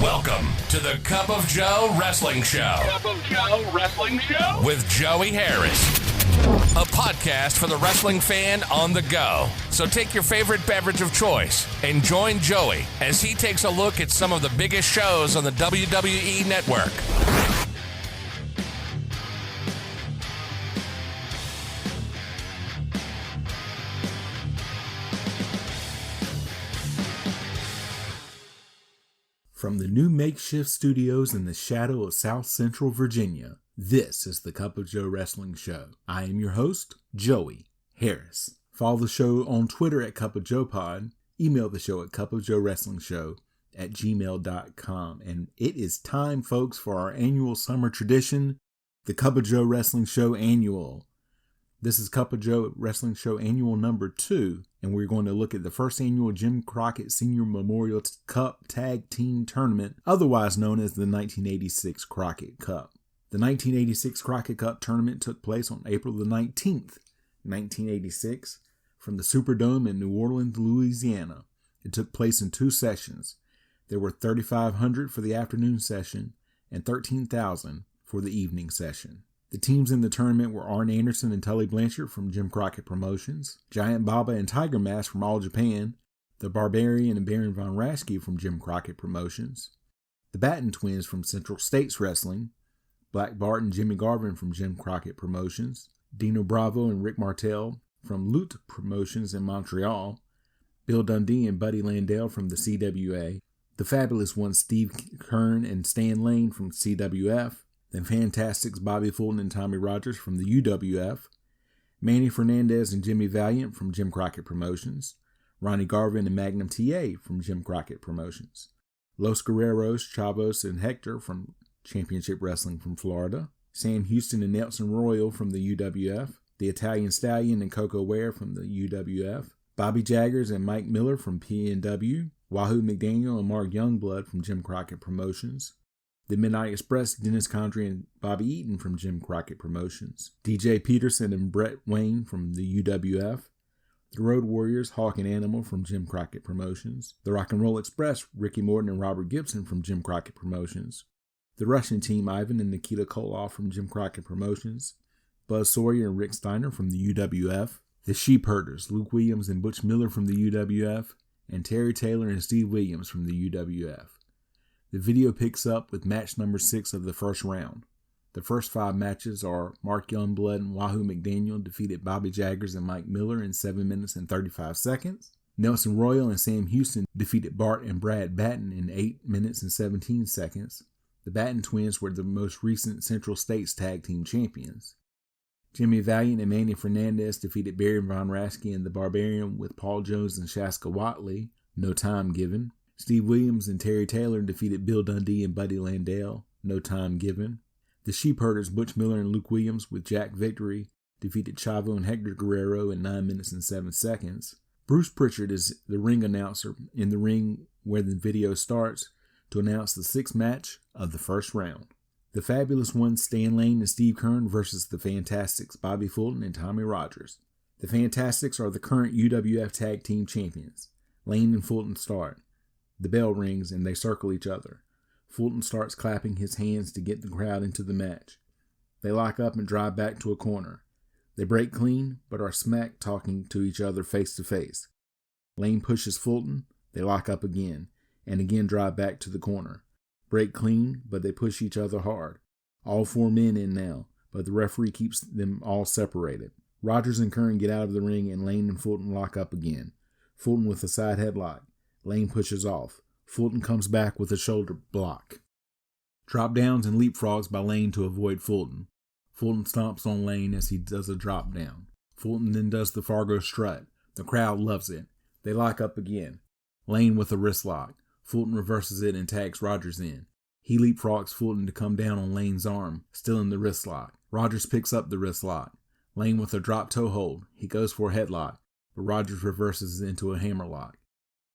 Welcome to the Cup of Joe Wrestling Show. Cup of Joe Wrestling Show? With Joey Harris. A podcast for the wrestling fan on the go. So take your favorite beverage of choice and join Joey as he takes a look at some of the biggest shows on the WWE Network. From the new makeshift studios in the shadow of South Central Virginia, this is the Cup of Joe Wrestling Show. I am your host, Joey Harris. Follow the show on Twitter at Cup of Joe Pod. Email the show at cupofjoewrestlingshow@gmail.com. And it is time, folks, for our annual summer tradition, the Cup of Joe Wrestling Show Annual. This is Cup of Joe Wrestling Show Annual number 2, and we're going to look at the first annual Jim Crockett Senior Memorial Cup Tag Team Tournament, otherwise known as the 1986 Crockett Cup. The 1986 Crockett Cup tournament took place on April the 19th, 1986, from the Superdome in New Orleans, Louisiana. It took place in 2 sessions. There were 3,500 for the afternoon session and 13,000 for the evening session. The teams in the tournament were Arn Anderson and Tully Blanchard from Jim Crockett Promotions, Giant Baba and Tiger Mask from All Japan, the Barbarian and Baron Von Raschke from Jim Crockett Promotions, the Batten Twins from Central States Wrestling, Black Bart and Jimmy Garvin from Jim Crockett Promotions, Dino Bravo and Rick Martel from Loot Promotions in Montreal, Bill Dundee and Buddy Landell from the CWA, the Fabulous Ones Steve Kern and Stan Lane from CWF, the Fantastics Bobby Fulton and Tommy Rogers from the UWF, Manny Fernandez and Jimmy Valiant from Jim Crockett Promotions, Ronnie Garvin and Magnum TA from Jim Crockett Promotions, Los Guerreros, Chavos and Hector from Championship Wrestling from Florida, Sam Houston and Nelson Royal from the UWF, the Italian Stallion and Coco Ware from the UWF, Bobby Jaggers and Mike Miller from PNW, Wahoo McDaniel and Mark Youngblood from Jim Crockett Promotions, the Midnight Express, Dennis Condrey and Bobby Eaton from Jim Crockett Promotions, DJ Peterson and Brett Wayne from the UWF, the Road Warriors, Hawk and Animal from Jim Crockett Promotions, the Rock and Roll Express, Ricky Morton and Robert Gibson from Jim Crockett Promotions, the Russian Team, Ivan and Nikita Koloff from Jim Crockett Promotions, Buzz Sawyer and Rick Steiner from the UWF, the Sheep Herders, Luke Williams and Butch Miller from the UWF, and Terry Taylor and Steve Williams from the UWF. The video picks up with match number 6 of the first round. The first 5 matches are Mark Youngblood and Wahoo McDaniel defeated Bobby Jaggers and Mike Miller in 7 minutes and 35 seconds. Nelson Royal and Sam Houston defeated Bart and Brad Batten in 8 minutes and 17 seconds. The Batten Twins were the most recent Central States Tag Team Champions. Jimmy Valiant and Manny Fernandez defeated Baron Von Raschke and the Barbarian with Paul Jones and Shaska Watley, no time given. Steve Williams and Terry Taylor defeated Bill Dundee and Buddy Landell, no time given. The Sheep Herders, Butch Miller and Luke Williams with Jack Victory defeated Chavo and Hector Guerrero in 9 minutes and 7 seconds. Bruce Pritchard is the ring announcer in the ring where the video starts to announce the 6th match of the first round. The Fabulous Ones, Stan Lane and Steve Kern versus the Fantastics, Bobby Fulton and Tommy Rogers. The Fantastics are the current UWF Tag Team Champions. Lane and Fulton start. The bell rings and they circle each other. Fulton starts clapping his hands to get the crowd into the match. They lock up and drive back to a corner. They break clean, but are smack talking to each other face to face. Lane pushes Fulton. They lock up again, and again drive back to the corner. Break clean, but they push each other hard. All 4 men in now, but the referee keeps them all separated. Rogers and Kern get out of the ring and Lane and Fulton lock up again. Fulton with a side headlock. Lane pushes off. Fulton comes back with a shoulder block. Drop downs and leapfrogs by Lane to avoid Fulton. Fulton stomps on Lane as he does a drop down. Fulton then does the Fargo strut. The crowd loves it. They lock up again. Lane with a wrist lock. Fulton reverses it and tags Rogers in. He leapfrogs Fulton to come down on Lane's arm, still in the wrist lock. Rogers picks up the wrist lock. Lane with a drop toe hold. He goes for a headlock, but Rogers reverses it into a hammerlock.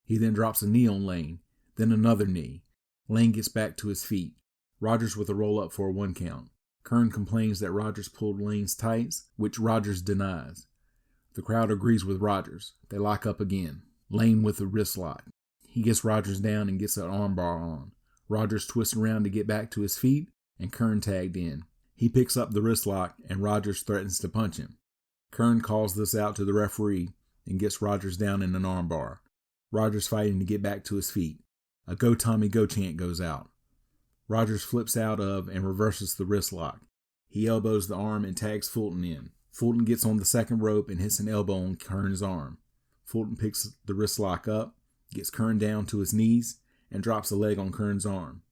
He then drops a knee on Lane, then another knee. Lane gets back to his feet. Rogers with a roll-up for a 1 count. Kern complains that Rogers pulled Lane's tights, which Rogers denies. The crowd agrees with Rogers. They lock up again. Lane with a wrist lock. He gets Rogers down and gets an armbar on. Rogers twists around to get back to his feet, and Kern tagged in. He picks up the wrist lock, and Rogers threatens to punch him. Kern calls this out to the referee and gets Rogers down in an armbar. Rogers fighting to get back to his feet. A "Go Tommy Go" chant goes out. Rogers flips out of and reverses the wrist lock. He elbows the arm and tags Fulton in. Fulton gets on the second rope and hits an elbow on Kern's arm. Fulton picks the wrist lock up, gets Kern down to his knees, and drops a leg on Kern's arm.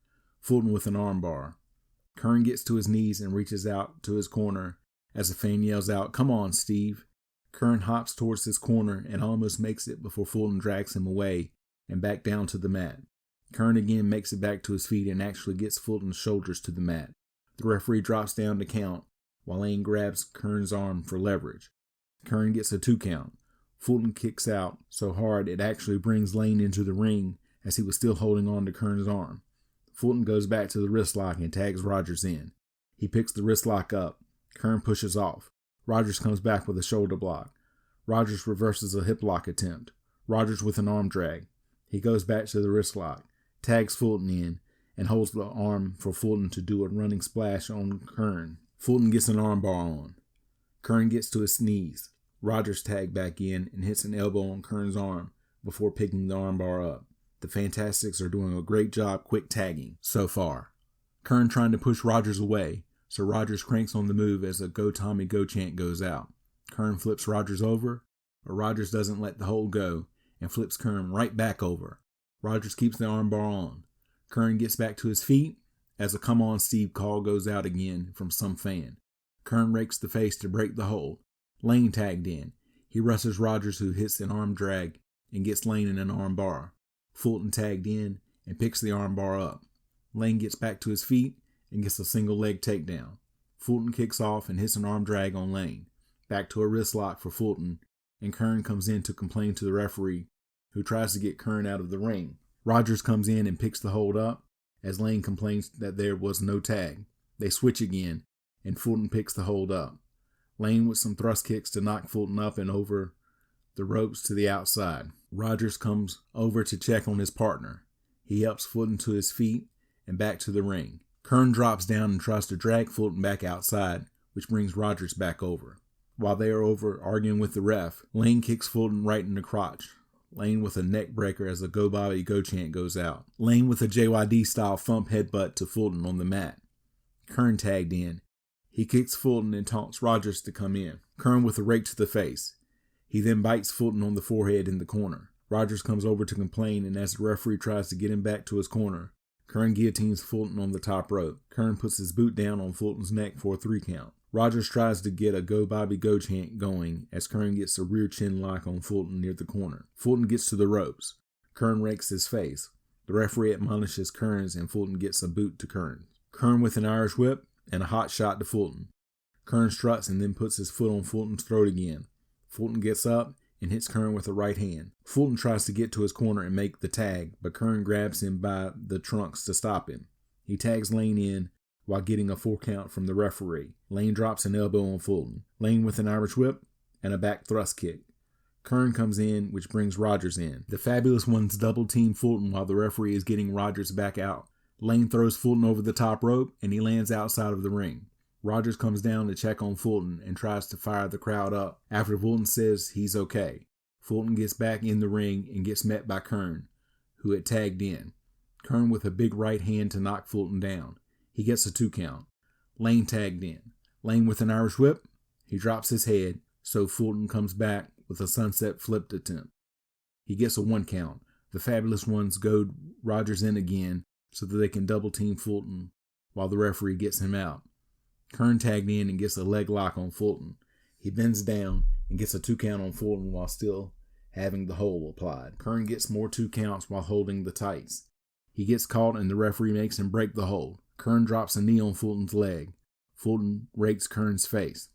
Fulton with an armbar. Kern gets to his knees and reaches out to his corner as a fan yells out, "Come on, Steve." Kern hops towards his corner and almost makes it before Fulton drags him away and back down to the mat. Kern again makes it back to his feet and actually gets Fulton's shoulders to the mat. The referee drops down to count while Lane grabs Kern's arm for leverage. Kern gets a 2 count. Fulton kicks out so hard it actually brings Lane into the ring as he was still holding on to Kern's arm. Fulton goes back to the wrist lock and tags Rogers in. He picks the wrist lock up. Kern pushes off. Rogers comes back with a shoulder block. Rogers reverses a hip lock attempt. Rogers with an arm drag. He goes back to the wrist lock, tags Fulton in, and holds the arm for Fulton to do a running splash on Kern. Fulton gets an arm bar on. Kern gets to his knees. Rogers tags back in and hits an elbow on Kern's arm before picking the arm bar up. The Fantastics are doing a great job quick tagging so far. Kern trying to push Rogers away, so Rogers cranks on the move as a "Go Tommy Go" chant goes out. Kern flips Rogers over, but Rogers doesn't let the hold go and flips Kern right back over. Rogers keeps the armbar on. Kern gets back to his feet as a "Come on, Steve" call goes out again from some fan. Kern rakes the face to break the hold. Lane tagged in. He wrestles Rogers, who hits an arm drag and gets Lane in an arm bar. Fulton tagged in and picks the arm bar up. Lane gets back to his feet and gets a single leg takedown. Fulton kicks off and hits an arm drag on Lane. Back to a wrist lock for Fulton, and Kern comes in to complain to the referee, who tries to get Kern out of the ring. Rogers comes in and picks the hold up as Lane complains that there was no tag. They switch again, and Fulton picks the hold up. Lane with some thrust kicks to knock Fulton up and over the ropes to the outside. Rogers comes over to check on his partner. He helps Fulton to his feet and back to the ring. Kern drops down and tries to drag Fulton back outside, which brings Rogers back over. While they are over arguing with the ref, Lane kicks Fulton right in the crotch. Lane with a neck breaker as the "Go Bobby Go" chant goes out. Lane with a JYD style thump headbutt to Fulton on the mat. Kern tagged in. He kicks Fulton and taunts Rogers to come in. Kern with a rake to the face. He then bites Fulton on the forehead in the corner. Rogers comes over to complain, and as the referee tries to get him back to his corner, Kern guillotines Fulton on the top rope. Kern puts his boot down on Fulton's neck for a 3 count. Rogers tries to get a "Go Bobby Go" chant going as Kern gets a rear chin lock on Fulton near the corner. Fulton gets to the ropes. Kern rakes his face. The referee admonishes Kern's and Fulton gets a boot to Kern. Kern with an Irish whip and a hot shot to Fulton. Kern struts and then puts his foot on Fulton's throat again. Fulton gets up and hits Kern with a right hand. Fulton tries to get to his corner and make the tag, but Kern grabs him by the trunks to stop him. He tags Lane in while getting a 4 count from the referee. Lane drops an elbow on Fulton. Lane with an Irish whip and a back thrust kick. Kern comes in, which brings Rogers in. The Fabulous Ones double team Fulton while the referee is getting Rogers back out. Lane throws Fulton over the top rope and he lands outside of the ring. Rogers comes down to check on Fulton and tries to fire the crowd up after Fulton says he's okay. Fulton gets back in the ring and gets met by Kern, who had tagged in. Kern with a big right hand to knock Fulton down. He gets a 2 count. Lane tagged in. Lane with an Irish whip. He drops his head, so Fulton comes back with a sunset flipped attempt. He gets a 1 count. The Fabulous Ones goad Rogers in again so that they can double team Fulton while the referee gets him out. Kern tagged in and gets a leg lock on Fulton. He bends down and gets a 2 count on Fulton while still having the hold applied. Kern gets more 2 counts while holding the tights. He gets caught and the referee makes him break the hold. Kern drops a knee on Fulton's leg. Fulton rakes Kern's face.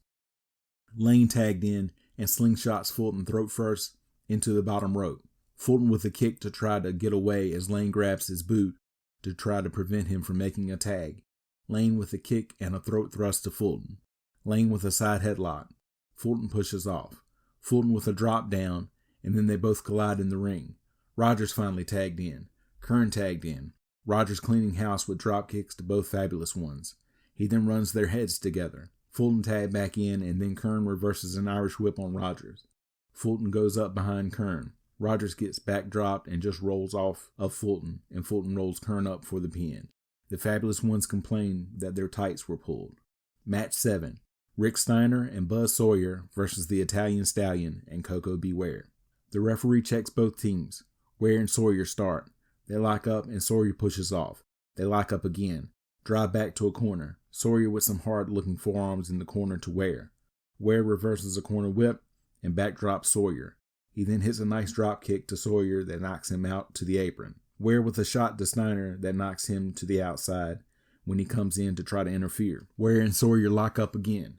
Lane tagged in and slingshots Fulton throat first into the bottom rope. Fulton with a kick to try to get away as Lane grabs his boot to try to prevent him from making a tag. Lane with a kick and a throat thrust to Fulton. Lane with a side headlock. Fulton pushes off. Fulton with a drop down, and then they both collide in the ring. Rogers finally tagged in. Kern tagged in. Rogers cleaning house with drop kicks to both fabulous ones. He then runs their heads together. Fulton tagged back in, and then Kern reverses an Irish whip on Rogers. Fulton goes up behind Kern. Rogers gets back dropped and just rolls off of Fulton, and Fulton rolls Kern up for the pin. The fabulous ones complain that their tights were pulled. Match 7. Rick Steiner and Buzz Sawyer versus the Italian Stallion and Coco Beware. The referee checks both teams. Ware and Sawyer start. They lock up and Sawyer pushes off. They lock up again. Drive back to a corner. Sawyer with some hard-looking forearms in the corner to Ware. Ware reverses a corner whip and backdrops Sawyer. He then hits a nice drop kick to Sawyer that knocks him out to the apron. Ware with a shot to Steiner that knocks him to the outside when he comes in to try to interfere. Ware and Sawyer lock up again.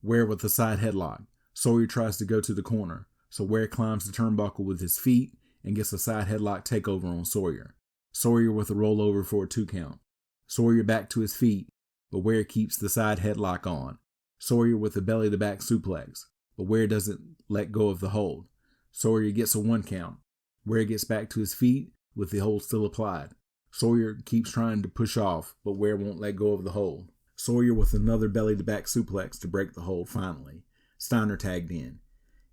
Ware with a side headlock. Sawyer tries to go to the corner, so Ware climbs the turnbuckle with his feet and gets a side headlock takeover on Sawyer. Sawyer with a rollover for a 2 count. Sawyer back to his feet, but Ware keeps the side headlock on. Sawyer with a belly-to-back suplex, but Ware doesn't let go of the hold. Sawyer gets a 1 count. Ware gets back to his feet with the hold still applied. Sawyer keeps trying to push off, but Ware won't let go of the hold. Sawyer with another belly-to-back suplex to break the hold finally. Steiner tagged in.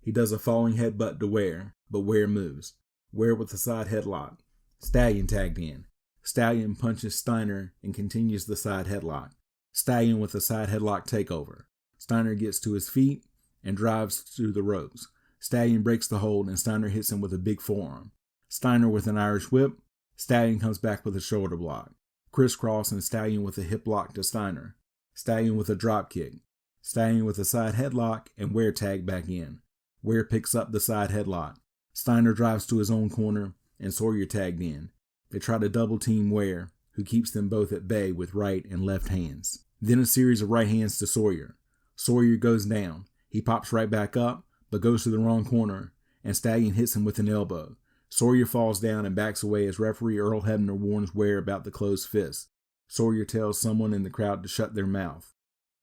He does a falling headbutt to Ware, but Ware moves. Ware with a side headlock. Stallion tagged in. Stallion punches Steiner and continues the side headlock. Stallion with a side headlock takeover. Steiner gets to his feet and drives to the ropes. Stallion breaks the hold and Steiner hits him with a big forearm. Steiner with an Irish whip. Stallion comes back with a shoulder block. Crisscross and Stallion with a hip lock to Steiner. Stallion with a drop kick. Stallion with a side headlock and Ware tagged back in. Ware picks up the side headlock. Steiner drives to his own corner and Sawyer tagged in. They try to double team Ware, who keeps them both at bay with right and left hands. Then a series of right hands to Sawyer. Sawyer goes down. He pops right back up, but goes to the wrong corner, and Stallion hits him with an elbow. Sawyer falls down and backs away as referee Earl Hebner warns Ware about the closed fist. Sawyer tells someone in the crowd to shut their mouth.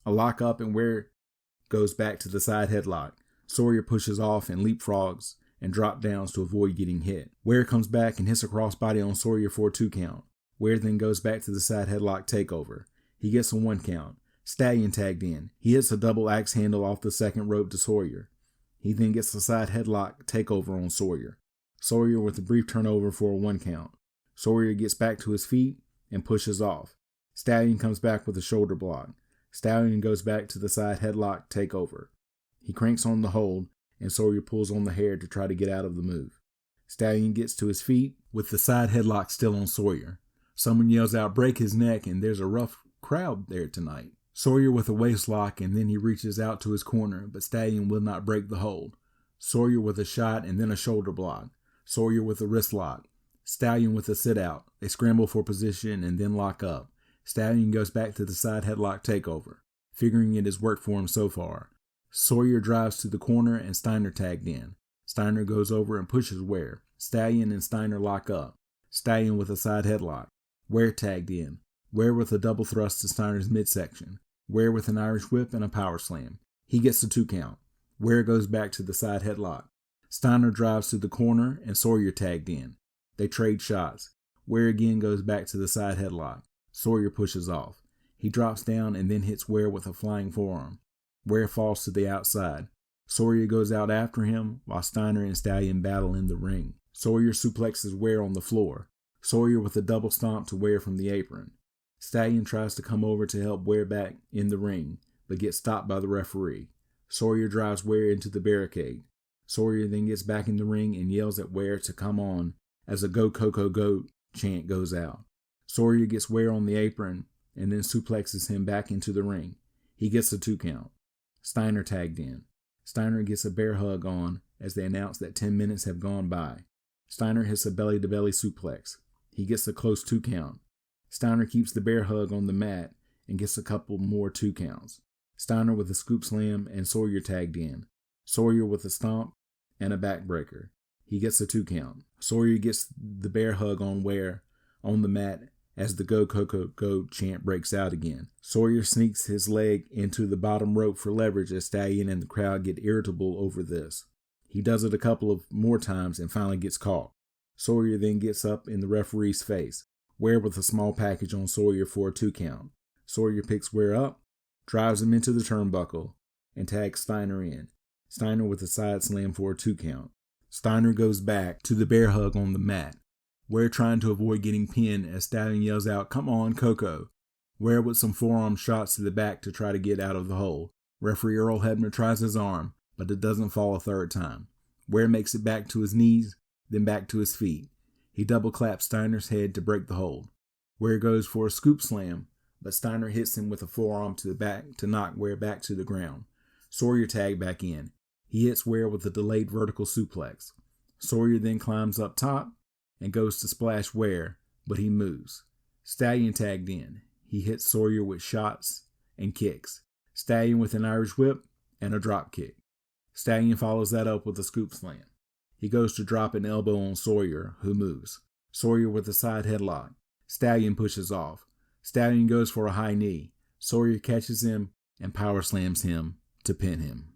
A lock up and Ware goes back to the side headlock. Sawyer pushes off and leapfrogs and drop downs to avoid getting hit. Ware comes back and hits a crossbody on Sawyer for a 2 count. Ware then goes back to the side headlock takeover. He gets a 1 count. Stallion tagged in. He hits a double axe handle off the second rope to Sawyer. He then gets a side headlock takeover on Sawyer. Sawyer with a brief turnover for a 1 count. Sawyer gets back to his feet and pushes off. Stallion comes back with a shoulder block. Stallion goes back to the side headlock takeover. He cranks on the hold and Sawyer pulls on the hair to try to get out of the move. Stallion gets to his feet with the side headlock still on Sawyer. Someone yells out, "Break his neck," and there's a rough crowd there tonight. Sawyer with a waist lock and then he reaches out to his corner, but Stallion will not break the hold. Sawyer with a shot and then a shoulder block. Sawyer with a wrist lock. Stallion with a sit out. They scramble for position and then lock up. Stallion goes back to the side headlock takeover, figuring it has worked for him so far. Sawyer drives to the corner and Steiner tagged in. Steiner goes over and pushes Ware. Stallion and Steiner lock up. Stallion with a side headlock. Ware tagged in. Ware with a double thrust to Steiner's midsection. Ware with an Irish whip and a power slam. He gets a 2 count. Ware goes back to the side headlock. Steiner drives to the corner and Sawyer tagged in. They trade shots. Ware again goes back to the side headlock. Sawyer pushes off. He drops down and then hits Ware with a flying forearm. Ware falls to the outside. Sawyer goes out after him while Steiner and Stallion battle in the ring. Sawyer suplexes Ware on the floor. Sawyer with a double stomp to Ware from the apron. Stallion tries to come over to help Ware back in the ring, but gets stopped by the referee. Sawyer drives Ware into the barricade. Sawyer then gets back in the ring and yells at Ware to come on as a "Go Coco Go" chant goes out. Sawyer gets Ware on the apron and then suplexes him back into the ring. He gets a 2 count. Steiner tagged in. Steiner gets a bear hug on as they announce that 10 minutes have gone by. Steiner hits a belly-to-belly suplex. He gets a close 2 count. Steiner keeps the bear hug on the mat and gets a couple more 2 counts. Steiner with a scoop slam and Sawyer tagged in. Sawyer with a stomp and a backbreaker. He gets a 2 count. Sawyer gets the bear hug on Ware on the mat as the "Go Coco Go" chant breaks out again. Sawyer sneaks his leg into the bottom rope for leverage as Stallion and the crowd get irritable over this. He does it a couple of more times and finally gets caught. Sawyer then gets up in the referee's face. Ware with a small package on Sawyer for a 2 count. Sawyer picks Ware up, drives him into the turnbuckle, and tags Steiner in. Steiner with a side slam for a 2 count. Steiner goes back to the bear hug on the mat. Ware trying to avoid getting pinned as Stallion yells out, "Come on, Coco." Ware with some forearm shots to the back to try to get out of the hole. Referee Earl Hebner tries his arm, but it doesn't fall a third time. Ware makes it back to his knees, then back to his feet. He double claps Steiner's head to break the hold. Ware goes for a scoop slam, but Steiner hits him with a forearm to the back to knock Ware back to the ground. Sawyer tagged back in. He hits Ware with a delayed vertical suplex. Sawyer then climbs up top and goes to splash Ware, but he moves. Stallion tagged in. He hits Sawyer with shots and kicks. Stallion with an Irish whip and a drop kick. Stallion follows that up with a scoop slam. He goes to drop an elbow on Sawyer, who moves. Sawyer with a side headlock. Stallion pushes off. Stallion goes for a high knee. Sawyer catches him and power slams him to pin him.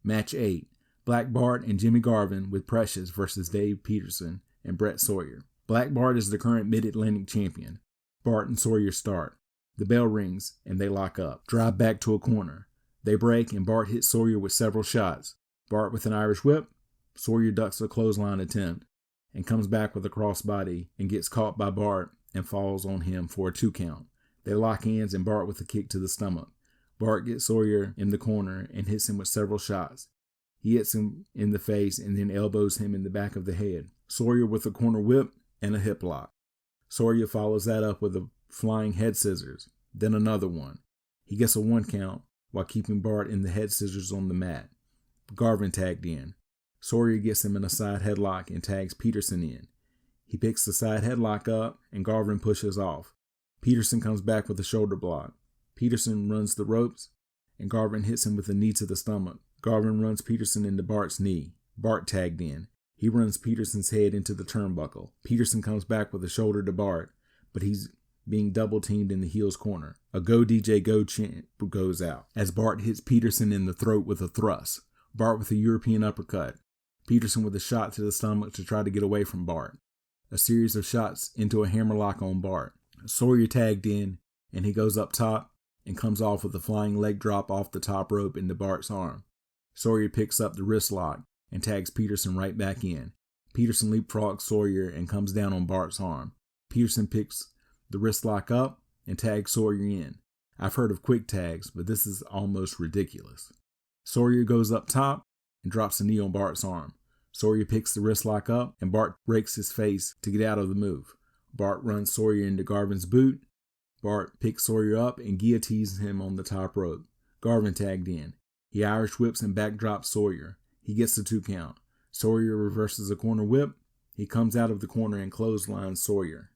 Match 8. Black Bart and Jimmy Garvin with Precious versus Dave Peterson and Brett Sawyer. Black Bart is the current Mid-Atlantic champion. Bart and Sawyer start. The bell rings and they lock up. Drive back to a corner. They break and Bart hits Sawyer with several shots. Bart with an Irish whip. Sawyer ducks a clothesline attempt and comes back with a crossbody and gets caught by Bart and falls on him for a 2 count. They lock hands and Bart with a kick to the stomach. Bart gets Sawyer in the corner and hits him with several shots. He hits him in the face and then elbows him in the back of the head. Sawyer with a corner whip and a hip lock. Sawyer follows that up with a flying head scissors, then another one. He gets a 1 count while keeping Bart in the head scissors on the mat. Garvin tagged in. Sawyer gets him in a side headlock and tags Peterson in. He picks the side headlock up and Garvin pushes off. Peterson comes back with a shoulder block. Peterson runs the ropes and Garvin hits him with a knee to the stomach. Garvin runs Peterson into Bart's knee. Bart tagged in. He runs Peterson's head into the turnbuckle. Peterson comes back with a shoulder to Bart, but he's being double teamed in the heel's corner. A "Go DJ Go" chant goes out as Bart hits Peterson in the throat with a thrust. Bart with a European uppercut. Peterson with a shot to the stomach to try to get away from Bart. A series of shots into a hammerlock on Bart. Sawyer tagged in, and he goes up top and comes off with a flying leg drop off the top rope into Bart's arm. Sawyer picks up the wrist lock and tags Peterson right back in. Peterson leapfrogs Sawyer and comes down on Bart's arm. Peterson picks the wrist lock up and tags Sawyer in. I've heard of quick tags, but this is almost ridiculous. Sawyer goes up top and drops a knee on Bart's arm. Sawyer picks the wrist lock up and Bart breaks his face to get out of the move. Bart runs Sawyer into Garvin's boot. Bart picks Sawyer up and guillotines him on the top rope. Garvin tagged in. He Irish whips and backdrops Sawyer. He gets the 2 count. Sawyer reverses a corner whip. He comes out of the corner and clotheslines Sawyer.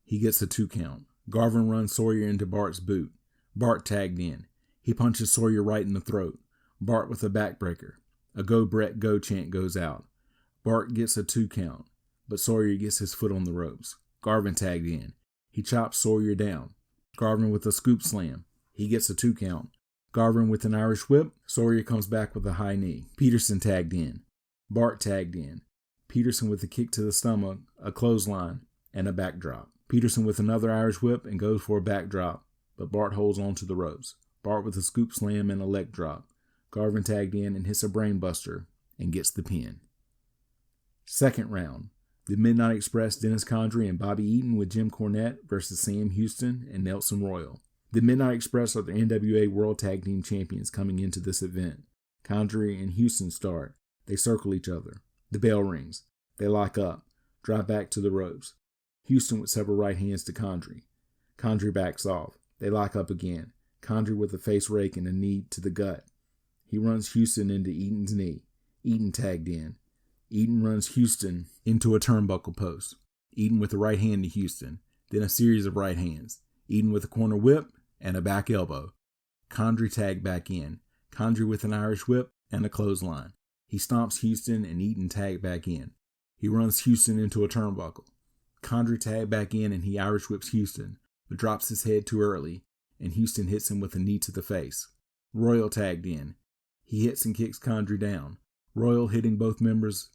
He gets a 2 count. Garvin runs Sawyer into Bart's boot. Bart tagged in. He punches Sawyer right in the throat. Bart with a backbreaker. A "Go Brett Go" chant goes out. Bart gets a 2 count, but Sawyer gets his foot on the ropes. Garvin tagged in. He chops Sawyer down. Garvin with a scoop slam. He gets a 2 count. Garvin with an Irish whip. Sawyer comes back with a high knee. Peterson tagged in. Bart tagged in. Peterson with a kick to the stomach, a clothesline, and a backdrop. Peterson with another Irish whip and goes for a backdrop, but Bart holds on to the ropes. Bart with a scoop slam and a leg drop. Garvin tagged in and hits a brainbuster and gets the pin. Second round. The Midnight Express, Dennis Condrey and Bobby Eaton with Jim Cornette versus Sam Houston and Nelson Royal. The Midnight Express are the NWA World Tag Team Champions coming into this event. Condrey and Houston start. They circle each other. The bell rings. They lock up. Drive back to the ropes. Houston with several right hands to Condrey. Condrey backs off. They lock up again. Condrey with a face rake and a knee to the gut. He runs Houston into Eaton's knee. Eaton tagged in. Eaton runs Houston into a turnbuckle post. Eaton with a right hand to Houston. Then a series of right hands. Eaton with a corner whip and a back elbow. Condrey tagged back in. Condrey with an Irish whip and a clothesline. He stomps Houston and Eaton tagged back in. He runs Houston into a turnbuckle. Condrey tagged back in and he Irish whips Houston, but drops his head too early, and Houston hits him with a knee to the face. Royal tagged in. He hits and kicks Condrey down. Royal hitting both members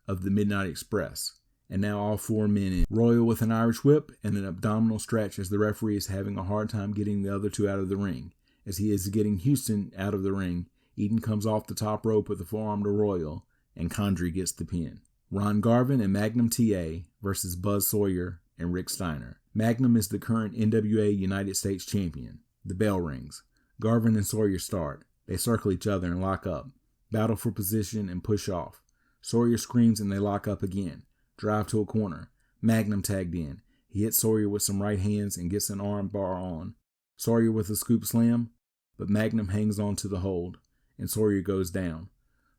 of the Midnight Express. and now all 4 men in. Royal with an Irish whip and an abdominal stretch as the referee is having a hard time getting the other two out of the ring. As he is getting Houston out of the ring, Eden comes off the top rope with a forearm to Royal, and Condrey gets the pin. Ron Garvin and Magnum TA versus Buzz Sawyer and Rick Steiner. Magnum is the current NWA United States champion. The bell rings. Garvin and Sawyer start. They circle each other and lock up. Battle for position and push off. Sawyer screams and they lock up again. Drive to a corner. Magnum tagged in. He hits Sawyer with some right hands and gets an arm bar on. Sawyer with a scoop slam, but Magnum hangs on to the hold, and Sawyer goes down.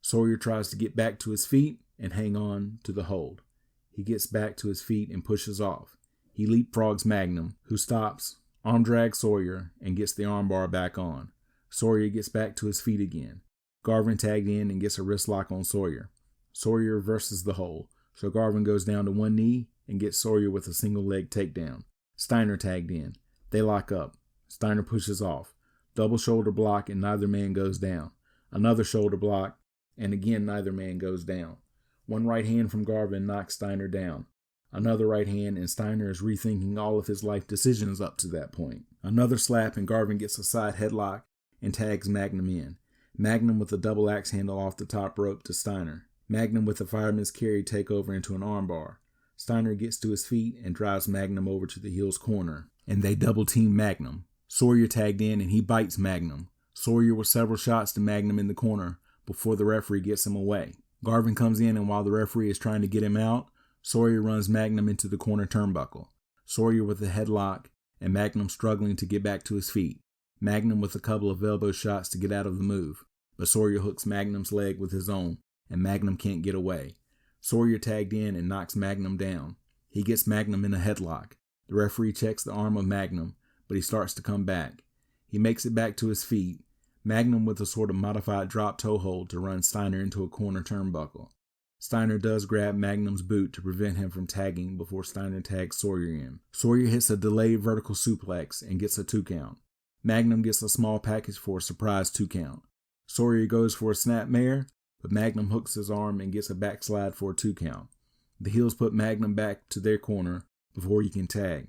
Sawyer tries to get back to his feet and hang on to the hold. He gets back to his feet and pushes off. He leapfrogs Magnum, who stops, arm drags Sawyer, and gets the armbar back on. Sawyer gets back to his feet again. Garvin tagged in and gets a wrist lock on Sawyer. Sawyer reverses the hold, so Garvin goes down to one knee and gets Sawyer with a single leg takedown. Steiner tagged in. They lock up. Steiner pushes off. Double shoulder block and neither man goes down. Another shoulder block, and again neither man goes down. One right hand from Garvin knocks Steiner down. Another right hand, and Steiner is rethinking all of his life decisions up to that point. Another slap, and Garvin gets a side headlock and tags Magnum in. Magnum with a double axe handle off the top rope to Steiner. Magnum with a fireman's carry takeover into an armbar. Steiner gets to his feet and drives Magnum over to the heel's corner, and they double team Magnum. Sawyer tagged in and he bites Magnum. Sawyer with several shots to Magnum in the corner before the referee gets him away. Garvin comes in, and while the referee is trying to get him out, Sawyer runs Magnum into the corner turnbuckle. Sawyer with a headlock and Magnum struggling to get back to his feet. Magnum with a couple of elbow shots to get out of the move, but Sawyer hooks Magnum's leg with his own, and Magnum can't get away. Sawyer tagged in and knocks Magnum down. He gets Magnum in a headlock. The referee checks the arm of Magnum, but he starts to come back. He makes it back to his feet. Magnum with a sort of modified drop toe hold to run Steiner into a corner turnbuckle. Steiner does grab Magnum's boot to prevent him from tagging before Steiner tags Sawyer in. Sawyer hits a delayed vertical suplex and gets a 2 count. Magnum gets a small package for a surprise 2 count. Sawyer goes for a snapmare, but Magnum hooks his arm and gets a backslide for a 2 count. The heels put Magnum back to their corner before he can tag.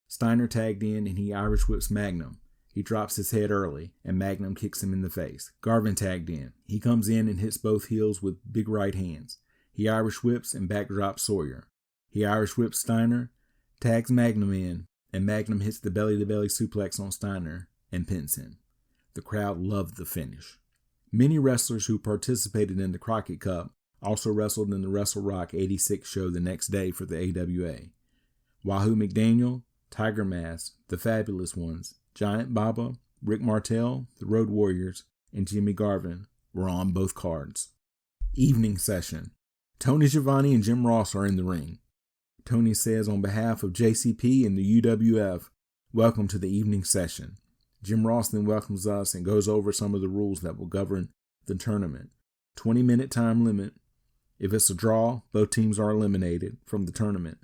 Steiner tagged in and he Irish whips Magnum. He drops his head early, and Magnum kicks him in the face. Garvin tagged in. He comes in and hits both heels with big right hands. He Irish whips and backdrops Sawyer. He Irish whips Steiner, tags Magnum in, and Magnum hits the belly-to-belly suplex on Steiner and pins him. The crowd loved the finish. Many wrestlers who participated in the Crockett Cup also wrestled in the WrestleRock 86 show the next day for the AWA. Wahoo McDaniel, Tiger Mask, The Fabulous Ones, Giant Baba, Rick Martel, the Road Warriors, and Jimmy Garvin were on both cards. Evening session. Tony Schiavone and Jim Ross are in the ring. Tony says on behalf of JCP and the UWF, welcome to the evening session. Jim Ross then welcomes us and goes over some of the rules that will govern the tournament. 20-minute time limit. If it's a draw, both teams are eliminated from the tournament.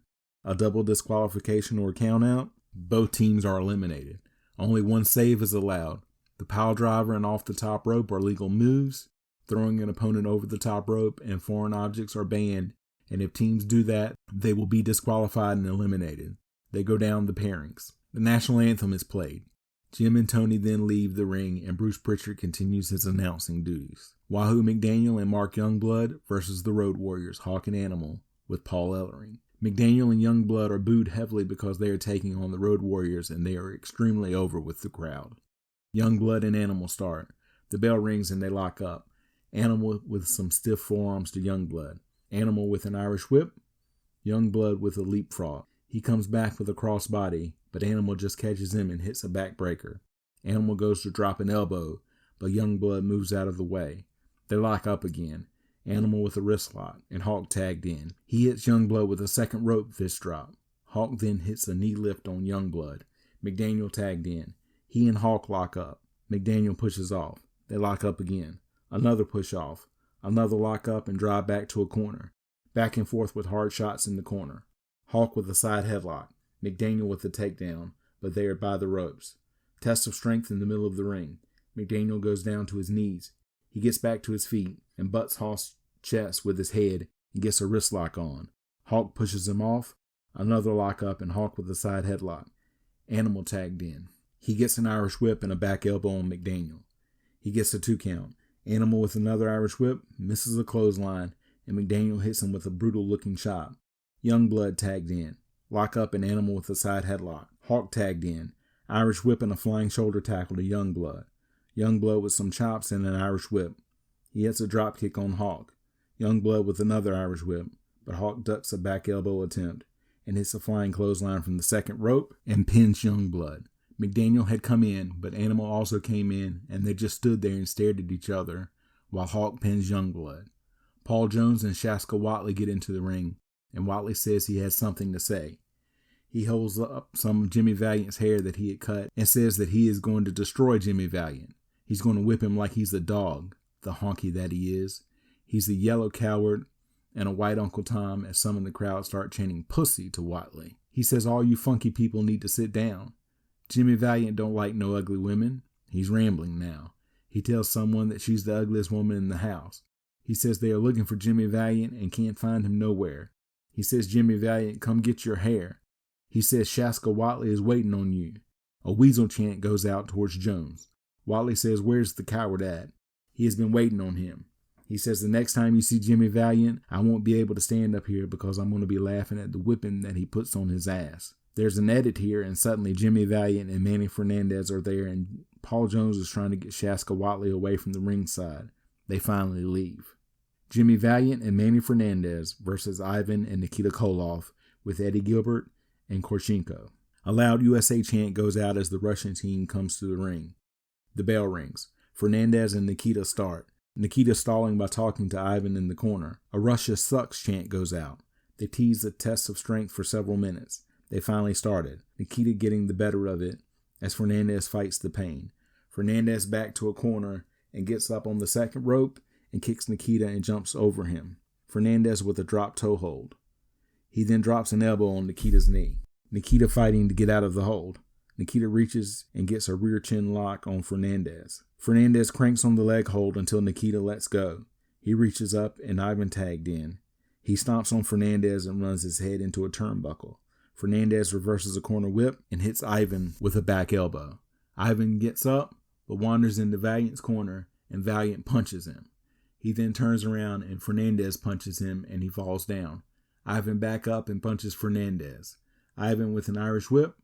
A double disqualification or countout, both teams are eliminated. Only one save is allowed. The pile driver and off the top rope are legal moves. Throwing an opponent over the top rope and foreign objects are banned, and if teams do that, they will be disqualified and eliminated. They go down the pairings. The national anthem is played. Jim and Tony then leave the ring, and Bruce Pritchard continues his announcing duties. Wahoo McDaniel and Mark Youngblood versus the Road Warriors, Hawk and Animal, with Paul Ellering. McDaniel and Youngblood are booed heavily because they are taking on the Road Warriors, and they are extremely over with the crowd. Youngblood and Animal start. The bell rings and they lock up. Animal with some stiff forearms to Youngblood. Animal with an Irish whip. Youngblood with a leapfrog. He comes back with a crossbody, but Animal just catches him and hits a backbreaker. Animal goes to drop an elbow, but Youngblood moves out of the way. They lock up again. Animal with a wrist lock, and Hawk tagged in. He hits Youngblood with a second rope fist drop. Hawk then hits a knee lift on Youngblood. McDaniel tagged in. He and Hawk lock up. McDaniel pushes off. They lock up again. Another push off. Another lock up and drive back to a corner. Back and forth with hard shots in the corner. Hawk with a side headlock. McDaniel with a takedown, but they are by the ropes. Test of strength in the middle of the ring. McDaniel goes down to his knees. He gets back to his feet and butts Hawk's chest with his head and gets a wrist lock on. Hawk pushes him off. Another lockup and Hawk with a side headlock. Animal tagged in. He gets an Irish whip and a back elbow on McDaniel. He gets a 2 count. Animal with another Irish whip, misses a clothesline, and McDaniel hits him with a brutal-looking chop. Youngblood tagged in. Lock up and Animal with a side headlock. Hawk tagged in. Irish whip and a flying shoulder tackle to Youngblood. Youngblood with some chops and an Irish whip. He hits a dropkick on Hawk. Youngblood with another Irish whip, but Hawk ducks a back elbow attempt and hits a flying clothesline from the second rope and pins Youngblood. McDaniel had come in, but Animal also came in, and they just stood there and stared at each other while Hawk pins Youngblood. Paul Jones and Shaska Whatley get into the ring, and Whatley says he has something to say. He holds up some of Jimmy Valiant's hair that he had cut and says that he is going to destroy Jimmy Valiant. He's going to whip him like he's a dog, the honky that he is. He's a yellow coward and a white Uncle Tom as some in the crowd start chanting pussy to Whatley. He says all you funky people need to sit down. Jimmy Valiant don't like no ugly women. He's rambling now. He tells someone that she's the ugliest woman in the house. He says they are looking for Jimmy Valiant and can't find him nowhere. He says, Jimmy Valiant, come get your hair. He says Shaska Whatley is waiting on you. A weasel chant goes out towards Jones. Whatley says, where's the coward at? He has been waiting on him. He says, the next time you see Jimmy Valiant, I won't be able to stand up here because I'm going to be laughing at the whipping that he puts on his ass. There's an edit here, and suddenly Jimmy Valiant and Manny Fernandez are there, and Paul Jones is trying to get Shaska Whatley away from the ringside. They finally leave. Jimmy Valiant and Manny Fernandez versus Ivan and Nikita Koloff with Eddie Gilbert and Korshenko. A loud USA chant goes out as the Russian team comes to the ring. The bell rings. Fernandez and Nikita start. Nikita stalling by talking to Ivan in the corner. A Russia sucks chant goes out. They tease the test of strength for several minutes. They finally started. Nikita getting the better of it as Fernandez fights the pain. Fernandez back to a corner and gets up on the second rope and kicks Nikita and jumps over him. Fernandez with a drop toe hold. He then drops an elbow on Nikita's knee. Nikita fighting to get out of the hold. Nikita reaches and gets a rear chin lock on Fernandez. Fernandez cranks on the leg hold until Nikita lets go. He reaches up and Ivan tagged in. He stomps on Fernandez and runs his head into a turnbuckle. Fernandez reverses a corner whip and hits Ivan with a back elbow. Ivan gets up but wanders into Valiant's corner and Valiant punches him. He then turns around and Fernandez punches him and he falls down. Ivan back up and punches Fernandez. Ivan with an Irish whip.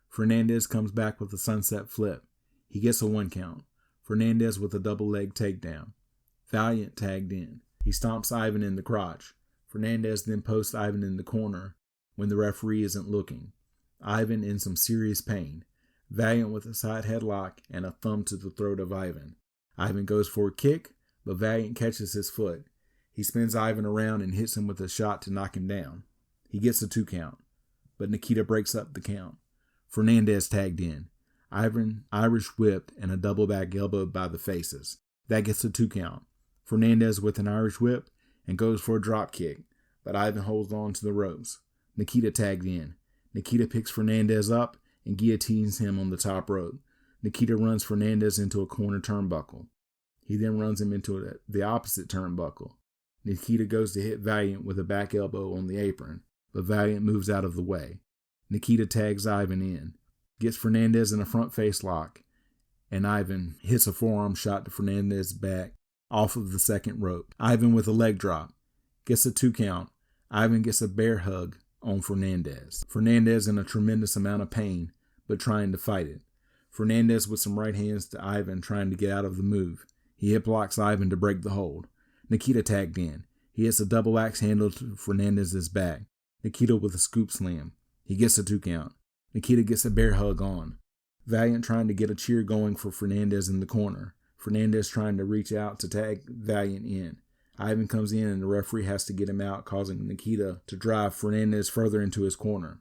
Fernandez comes back with a sunset flip. He gets a 1 count. Fernandez with a double leg takedown. Valiant tagged in. He stomps Ivan in the crotch. Fernandez then posts Ivan in the corner when the referee isn't looking. Ivan in some serious pain. Valiant with a side headlock and a thumb to the throat of Ivan. Ivan goes for a kick, but Valiant catches his foot. He spins Ivan around and hits him with a shot to knock him down. He gets a 2 count, but Nikita breaks up the count. Fernandez tagged in. Ivan Irish whipped and a double back elbow by the faces. That gets a 2 count. Fernandez with an Irish whip and goes for a drop kick, but Ivan holds on to the ropes. Nikita tagged in. Nikita picks Fernandez up and guillotines him on the top rope. Nikita runs Fernandez into a corner turnbuckle. He then runs him into the opposite turnbuckle. Nikita goes to hit Valiant with a back elbow on the apron, but Valiant moves out of the way. Nikita tags Ivan in, gets Fernandez in a front face lock, and Ivan hits a forearm shot to Fernandez's back off of the second rope. Ivan with a leg drop, gets a 2 count. Ivan gets a bear hug on Fernandez. Fernandez in a tremendous amount of pain, but trying to fight it. Fernandez with some right hands to Ivan trying to get out of the move. He hip blocks Ivan to break the hold. Nikita tagged in. He hits a double axe handle to Fernandez's back. Nikita with a scoop slam. He gets a 2 count. Nikita gets a bear hug on. Valiant trying to get a cheer going for Fernandez in the corner. Fernandez trying to reach out to tag Valiant in. Ivan comes in and the referee has to get him out, causing Nikita to drive Fernandez further into his corner.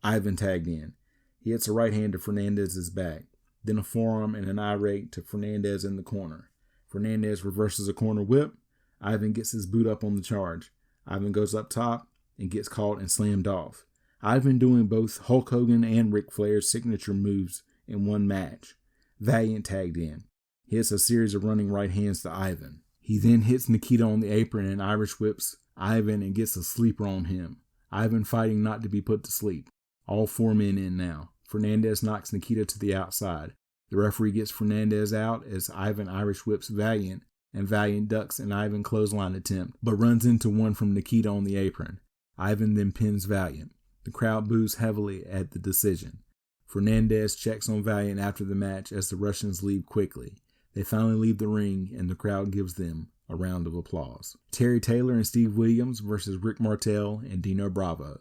Ivan tagged in. He hits a right hand to Fernandez's back, then a forearm and an eye rake to Fernandez in the corner. Fernandez reverses a corner whip. Ivan gets his boot up on the charge. Ivan goes up top and gets caught and slammed off. Ivan doing both Hulk Hogan and Ric Flair's signature moves in one match. Valiant tagged in. He hits a series of running right hands to Ivan. He then hits Nikita on the apron and Irish whips Ivan and gets a sleeper on him. Ivan fighting not to be put to sleep. All 4 men in now. Fernandez knocks Nikita to the outside. The referee gets Fernandez out as Ivan Irish whips Valiant, and Valiant ducks an Ivan clothesline attempt, but runs into one from Nikita on the apron. Ivan then pins Valiant. The crowd boos heavily at the decision. Fernandez checks on Valiant after the match as the Russians leave quickly. They finally leave the ring, and the crowd gives them a round of applause. Terry Taylor and Steve Williams versus Rick Martel and Dino Bravo.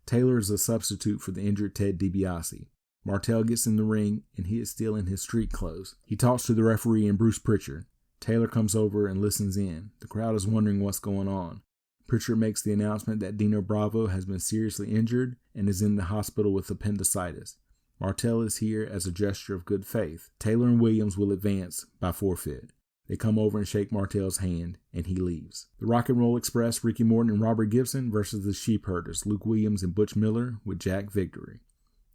Taylor is a substitute for the injured Ted DiBiase. Martel gets in the ring, and he is still in his street clothes. He talks to the referee and Bruce Pritchard. Taylor comes over and listens in. The crowd is wondering what's going on. Pritchard makes the announcement that Dino Bravo has been seriously injured and is in the hospital with appendicitis. Martel is here as a gesture of good faith. Taylor and Williams will advance by forfeit. They come over and shake Martel's hand, and he leaves. The Rock and Roll Express, Ricky Morton and Robert Gibson versus the Sheepherders, Luke Williams and Butch Miller with Jack Victory.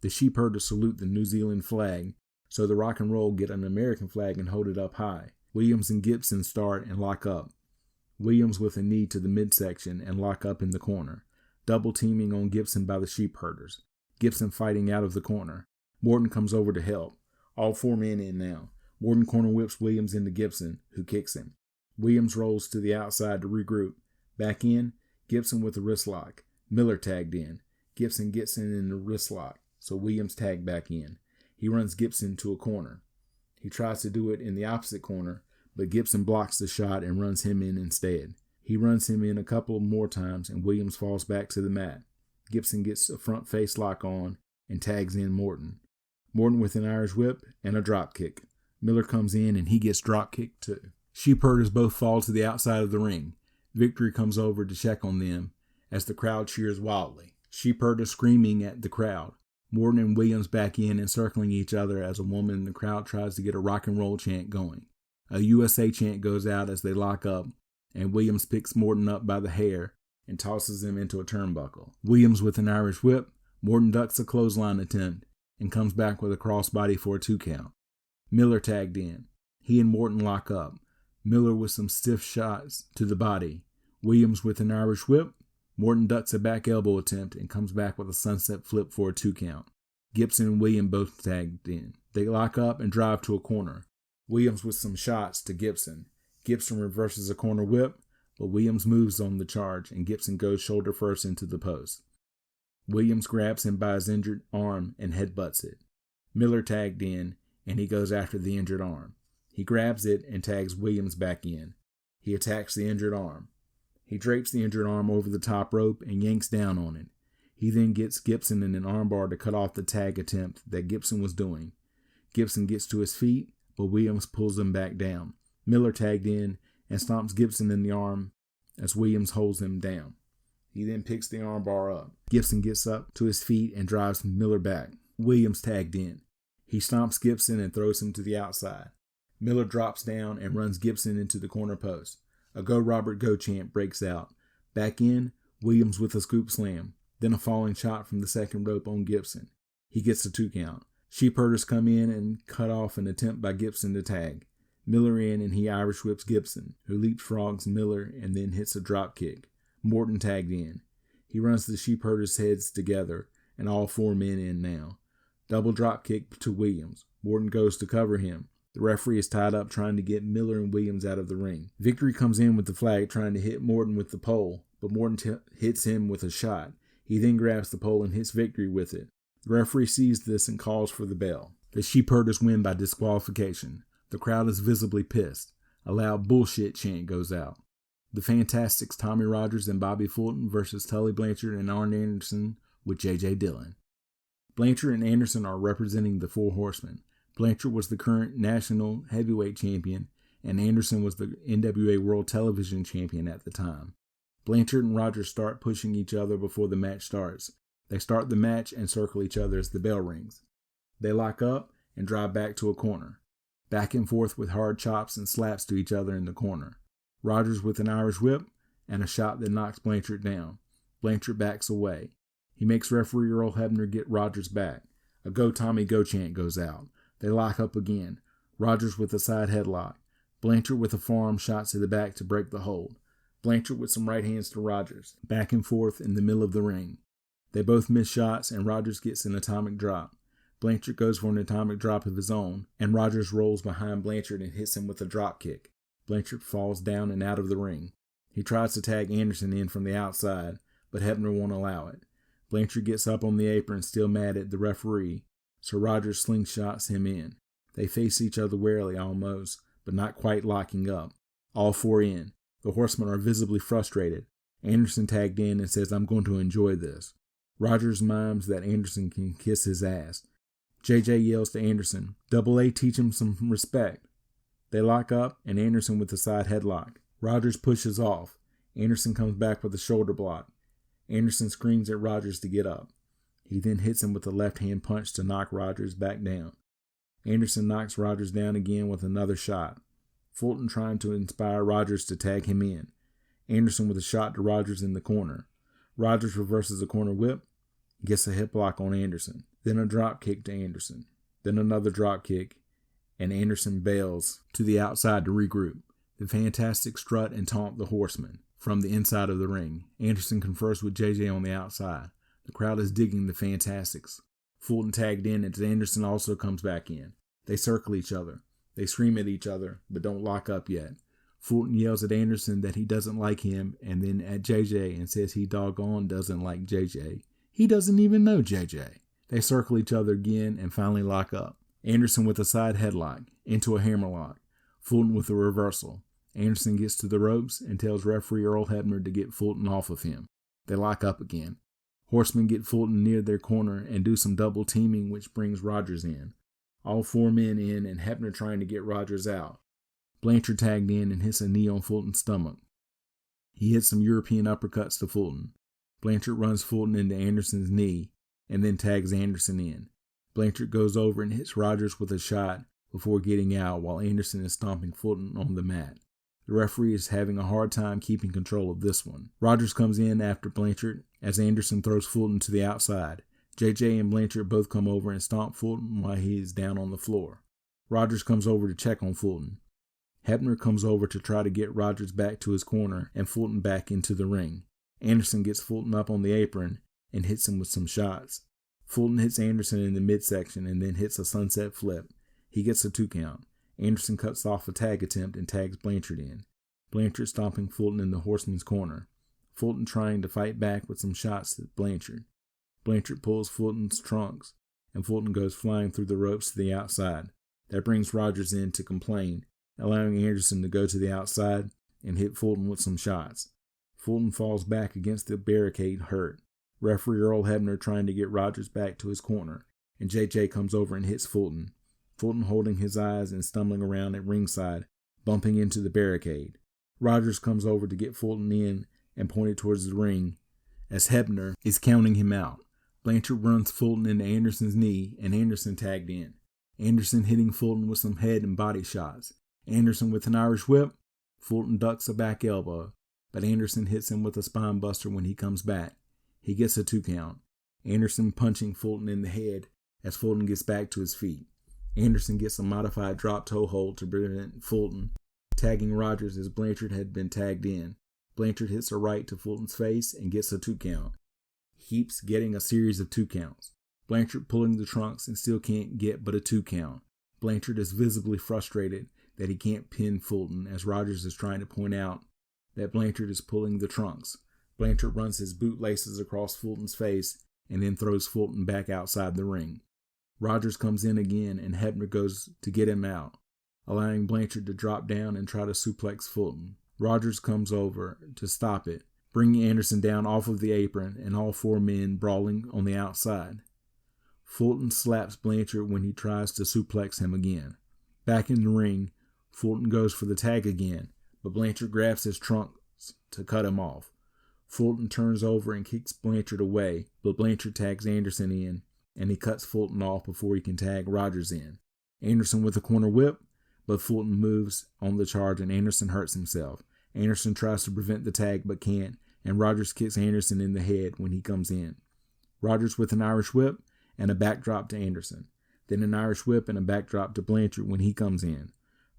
The Sheepherders salute the New Zealand flag, so the Rock and Roll get an American flag and hold it up high. Williams and Gibson start and lock up. Williams with a knee to the midsection and lock up in the corner. Double teaming on Gibson by the Sheepherders. Gibson fighting out of the corner. Morton comes over to help. All 4 men in now. Morton corner whips Williams into Gibson, who kicks him. Williams rolls to the outside to regroup. Back in, Gibson with a wrist lock. Miller tagged in. Gibson gets in the wrist lock, so Williams tagged back in. He runs Gibson to a corner. He tries to do it in the opposite corner, but Gibson blocks the shot and runs him in instead. He runs him in a couple more times, and Williams falls back to the mat. Gibson gets a front face lock on and tags in Morton. Morton with an Irish whip and a drop kick. Miller comes in and he gets drop kicked too. Sheepherders both fall to the outside of the ring. Victory comes over to check on them as the crowd cheers wildly. Sheepherders screaming at the crowd. Morton and Williams back in and circling each other as a woman in the crowd tries to get a rock and roll chant going. A USA chant goes out as they lock up, and Williams picks Morton up by the hair and tosses him into a turnbuckle. Williams with an Irish whip. Morton ducks a clothesline attempt and comes back with a crossbody for a 2 count. Miller tagged in. He and Morton lock up. Miller with some stiff shots to the body. Williams with an Irish whip. Morton ducks a back elbow attempt and comes back with a sunset flip for a 2 count. Gibson and Williams both tagged in. They lock up and drive to a corner. Williams with some shots to Gibson. Gibson reverses a corner whip, but Williams moves on the charge and Gibson goes shoulder first into the post. Williams grabs him by his injured arm and headbutts it. Miller tagged in, and he goes after the injured arm. He grabs it and tags Williams back in. He attacks the injured arm. He drapes the injured arm over the top rope and yanks down on it. He then gets Gibson in an armbar to cut off the tag attempt that Gibson was doing. Gibson gets to his feet, but Williams pulls him back down. Miller tagged in and stomps Gibson in the arm as Williams holds him down. He then picks the armbar up. Gibson gets up to his feet and drives Miller back. Williams tagged in. He stomps Gibson and throws him to the outside. Miller drops down and runs Gibson into the corner post. A Go Robert Go chant breaks out. Back in, Williams with a scoop slam, then a falling shot from the second rope on Gibson. He gets a 2 count. Sheepherders come in and cut off an attempt by Gibson to tag. Miller in and he Irish whips Gibson, who leapfrogs Miller and then hits a drop kick. Morton tagged in. He runs the Sheepherders' heads together, and all 4 men in now. Double drop kick to Williams. Morton goes to cover him. The referee is tied up trying to get Miller and Williams out of the ring. Victory comes in with the flag trying to hit Morton with the pole, but Morton hits him with a shot. He then grabs the pole and hits Victory with it. The referee sees this and calls for the bell. The Sheepherders win by disqualification. The crowd is visibly pissed. A loud bullshit chant goes out. The Fantastics Tommy Rogers and Bobby Fulton versus Tully Blanchard and Arn Anderson with J.J. Dillon. Blanchard and Anderson are representing the 4 Horsemen. Blanchard was the current national heavyweight champion, and Anderson was the NWA World Television Champion at the time. Blanchard and Rogers start pushing each other before the match starts. They start the match and circle each other as the bell rings. They lock up and drive back to a corner. Back and forth with hard chops and slaps to each other in the corner. Rogers with an Irish whip and a shot that knocks Blanchard down. Blanchard backs away. He makes referee Earl Hebner get Rogers back. A Go Tommy Go chant goes out. They lock up again. Rogers with a side headlock. Blanchard with a forearm shot to the back to break the hold. Blanchard with some right hands to Rogers, back and forth in the middle of the ring. They both miss shots, and Rogers gets an atomic drop. Blanchard goes for an atomic drop of his own, and Rogers rolls behind Blanchard and hits him with a drop kick. Blanchard falls down and out of the ring. He tries to tag Anderson in from the outside, but Hebner won't allow it. Blanchard gets up on the apron, still mad at the referee, so Rogers slingshots him in. They face each other warily almost, but not quite locking up. All four in. The Horsemen are visibly frustrated. Anderson tagged in and says, "I'm going to enjoy this." Rogers mimes that Anderson can kiss his ass. JJ yells to Anderson, "Double A, teach him some respect." They lock up, and Anderson with a side headlock. Rogers pushes off. Anderson comes back with a shoulder block. Anderson screams at Rogers to get up. He then hits him with a left-hand punch to knock Rogers back down. Anderson knocks Rogers down again with another shot. Fulton trying to inspire Rogers to tag him in. Anderson with a shot to Rogers in the corner. Rogers reverses a corner whip, gets a hip lock on Anderson, then a drop kick to Anderson, then another drop kick, and Anderson bails to the outside to regroup. The Fantastic strut and taunt the Horsemen from the inside of the ring. Anderson confers with JJ on the outside. The crowd is digging the Fantastics. Fulton tagged in as Anderson also comes back in. They circle each other. They scream at each other, but don't lock up yet. Fulton yells at Anderson that he doesn't like him, and then at JJ and says he doggone doesn't like JJ. He doesn't even know JJ. They circle each other again and finally lock up. Anderson with a side headlock, into a hammerlock. Fulton with a reversal. Anderson gets to the ropes and tells referee Earl Hebner to get Fulton off of him. They lock up again. Horsemen get Fulton near their corner and do some double teaming, which brings Rogers in. All four men in and Hebner trying to get Rogers out. Blanchard tagged in and hits a knee on Fulton's stomach. He hits some European uppercuts to Fulton. Blanchard runs Fulton into Anderson's knee and then tags Anderson in. Blanchard goes over and hits Rogers with a shot before getting out while Anderson is stomping Fulton on the mat. The referee is having a hard time keeping control of this one. Rogers comes in after Blanchard as Anderson throws Fulton to the outside. JJ and Blanchard both come over and stomp Fulton while he is down on the floor. Rogers comes over to check on Fulton. Hebner comes over to try to get Rogers back to his corner and Fulton back into the ring. Anderson gets Fulton up on the apron and hits him with some shots. Fulton hits Anderson in the midsection and then hits a sunset flip. He gets a 2 count. Anderson cuts off a tag attempt and tags Blanchard in. Blanchard stomping Fulton in the Horseman's corner. Fulton trying to fight back with some shots at Blanchard. Blanchard pulls Fulton's trunks, and Fulton goes flying through the ropes to the outside. That brings Rogers in to complain, allowing Anderson to go to the outside and hit Fulton with some shots. Fulton falls back against the barricade hurt. Referee Earl Hebner trying to get Rogers back to his corner, and JJ comes over and hits Fulton. Fulton holding his eyes and stumbling around at ringside, bumping into the barricade. Rogers comes over to get Fulton in and pointed towards the ring as Hebner is counting him out. Blanchard runs Fulton into Anderson's knee, and Anderson tagged in. Anderson hitting Fulton with some head and body shots. Anderson with an Irish whip. Fulton ducks a back elbow, but Anderson hits him with a spine buster when he comes back. He gets a 2 count. Anderson punching Fulton in the head as Fulton gets back to his feet. Anderson gets a modified drop toe hold to prevent Fulton tagging Rogers as Blanchard had been tagged in. Blanchard hits a right to Fulton's face and gets a 2 count. Keeps getting a series of 2 counts. Blanchard pulling the trunks and still can't get but a 2 count. Blanchard is visibly frustrated that he can't pin Fulton as Rogers is trying to point out that Blanchard is pulling the trunks. Blanchard runs his bootlaces across Fulton's face and then throws Fulton back outside the ring. Rogers comes in again and Hebner goes to get him out, allowing Blanchard to drop down and try to suplex Fulton. Rogers comes over to stop it, bringing Anderson down off of the apron and all four men brawling on the outside. Fulton slaps Blanchard when he tries to suplex him again. Back in the ring, Fulton goes for the tag again, but Blanchard grabs his trunks to cut him off. Fulton turns over and kicks Blanchard away, but Blanchard tags Anderson in, and he cuts Fulton off before he can tag Rogers in. Anderson with a corner whip, but Fulton moves on the charge and Anderson hurts himself. Anderson tries to prevent the tag but can't, and Rogers kicks Anderson in the head when he comes in. Rogers with an Irish whip and a backdrop to Anderson, then an Irish whip and a backdrop to Blanchard when he comes in.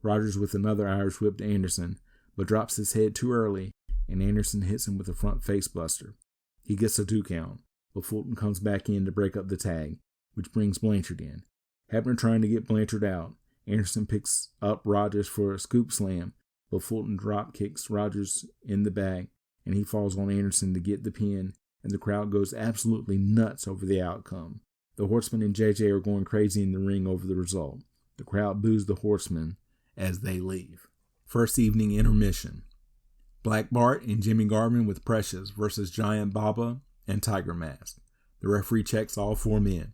Rogers with another Irish whip to Anderson, but drops his head too early and Anderson hits him with a front face buster. He gets a 2 count, but Fulton comes back in to break up the tag, which brings Blanchard in. Hebner trying to get Blanchard out. Anderson picks up Rogers for a scoop slam, but Fulton drop kicks Rogers in the back, and he falls on Anderson to get the pin, and the crowd goes absolutely nuts over the outcome. The Horsemen and JJ are going crazy in the ring over the result. The crowd boos the Horsemen as they leave. First evening intermission. Black Bart and Jimmy Garvin with Precious versus Giant Baba and Tiger Mask. The referee checks all 4 men.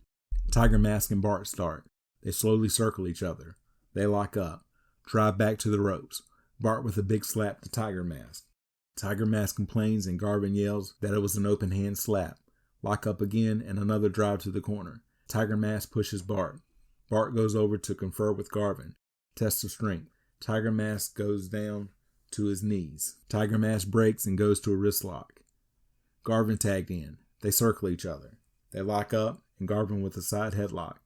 Tiger Mask and Bart start. They slowly circle each other. They lock up. Drive back to the ropes. Bart with a big slap to Tiger Mask. Tiger Mask complains and Garvin yells that it was an open hand slap. Lock up again and another drive to the corner. Tiger Mask pushes Bart. Bart goes over to confer with Garvin. Test of strength. Tiger Mask goes down to his knees. Tiger Mask breaks and goes to a wrist lock. Garvin tagged in. They circle each other. They lock up and Garvin with a side headlock.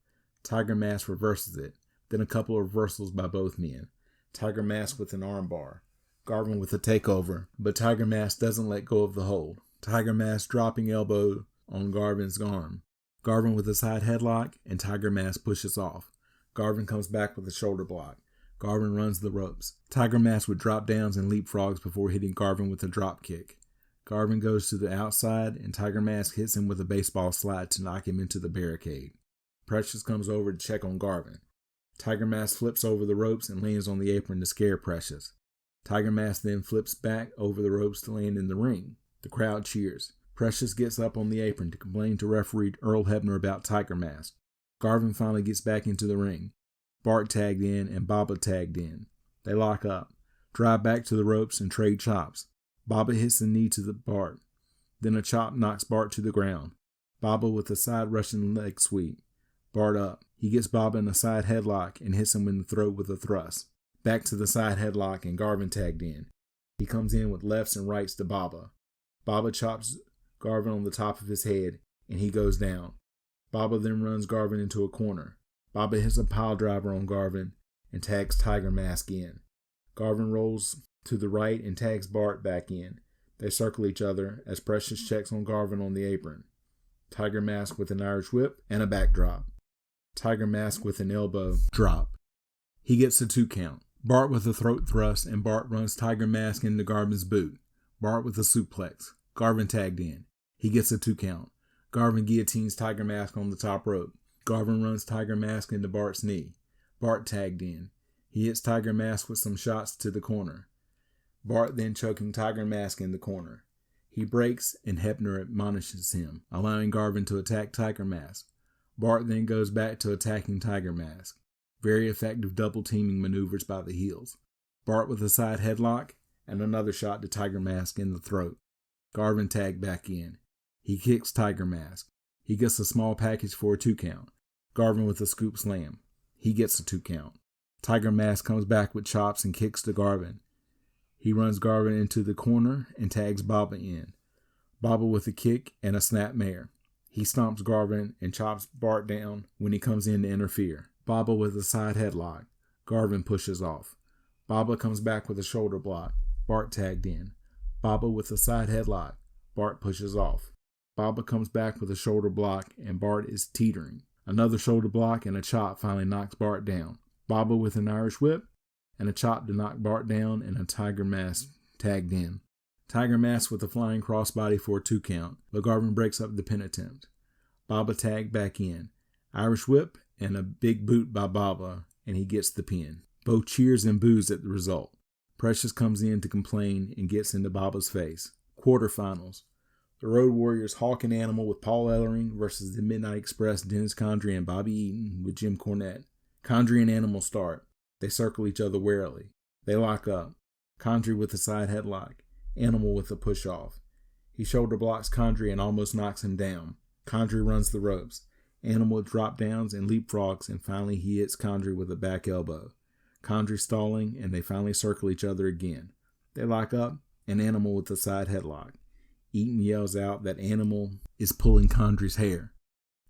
Tiger Mask reverses it. Then a couple of reversals by both men. Tiger Mask with an armbar. Garvin with a takeover, but Tiger Mask doesn't let go of the hold. Tiger Mask dropping elbow on Garvin's arm. Garvin with a side headlock, and Tiger Mask pushes off. Garvin comes back with a shoulder block. Garvin runs the ropes. Tiger Mask with drop downs and leapfrogs before hitting Garvin with a drop kick. Garvin goes to the outside, and Tiger Mask hits him with a baseball slide to knock him into the barricade. Precious comes over to check on Garvin. Tiger Mask flips over the ropes and lands on the apron to scare Precious. Tiger Mask then flips back over the ropes to land in the ring. The crowd cheers. Precious gets up on the apron to complain to referee Earl Hebner about Tiger Mask. Garvin finally gets back into the ring. Bart tagged in and Baba tagged in. They lock up, drive back to the ropes and trade chops. Baba hits the knee to the Bart. Then a chop knocks Bart to the ground. Baba with a side Russian leg sweep. Bart up. He gets Baba in a side headlock and hits him in the throat with a thrust. Back to the side headlock and Garvin tagged in. He comes in with lefts and rights to Baba. Baba chops Garvin on the top of his head and he goes down. Baba then runs Garvin into a corner. Baba hits a pile driver on Garvin and tags Tiger Mask in. Garvin rolls to the right and tags Bart back in. They circle each other as Precious checks on Garvin on the apron. Tiger Mask with an Irish whip and a backdrop. Tiger Mask with an elbow drop. He gets a 2 count. Bart with a throat thrust and Bart runs Tiger Mask into Garvin's boot. Bart with a suplex. Garvin tagged in. He gets a 2 count. Garvin guillotines Tiger Mask on the top rope. Garvin runs Tiger Mask into Bart's knee. Bart tagged in. He hits Tiger Mask with some shots to the corner. Bart then choking Tiger Mask in the corner. He breaks and Hebner admonishes him, allowing Garvin to attack Tiger Mask. Bart then goes back to attacking Tiger Mask. Very effective double teaming maneuvers by the heels. Bart with a side headlock and another shot to Tiger Mask in the throat. Garvin tagged back in. He kicks Tiger Mask. He gets a small package for a 2 count. Garvin with a scoop slam. He gets a 2 count. Tiger Mask comes back with chops and kicks to Garvin. He runs Garvin into the corner and tags Baba in. Baba with a kick and a snap mare. He stomps Garvin and chops Bart down when he comes in to interfere. Baba with a side headlock. Garvin pushes off. Baba comes back with a shoulder block. Bart tagged in. Baba with a side headlock. Bart pushes off. Baba comes back with a shoulder block and Bart is teetering. Another shoulder block and a chop finally knocks Bart down. Baba with an Irish whip and a chop to knock Bart down and a Tiger Mask tagged in. Tiger Mask with a flying crossbody for a 2 count, but Garvin breaks up the pin attempt. Baba tagged back in. Irish whip and a big boot by Baba, and he gets the pin. Both cheers and boos at the result. Precious comes in to complain and gets into Baba's face. Quarterfinals. The Road Warriors Hawk and Animal with Paul Ellering versus the Midnight Express Dennis Condrey and Bobby Eaton with Jim Cornette. Condrey and Animal start. They circle each other warily. They lock up. Condrey with a side headlock. Animal with a push-off. He shoulder blocks Condrey and almost knocks him down. Condrey runs the ropes. Animal with drop downs and leapfrogs, and finally he hits Condrey with a back elbow. Condrey stalling, and they finally circle each other again. They lock up, and Animal with a side headlock. Eaton yells out that Animal is pulling Condrey's hair.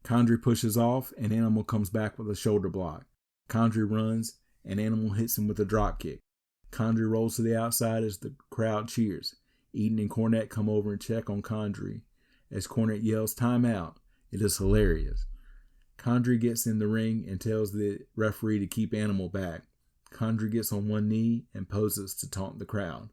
Condrey pushes off, and Animal comes back with a shoulder block. Condrey runs, and Animal hits him with a drop kick. Condrey rolls to the outside as the crowd cheers. Eaton and Cornette come over and check on Condrey. As Cornette yells timeout, it is hilarious. Condrey gets in the ring and tells the referee to keep Animal back. Condrey gets on one knee and poses to taunt the crowd.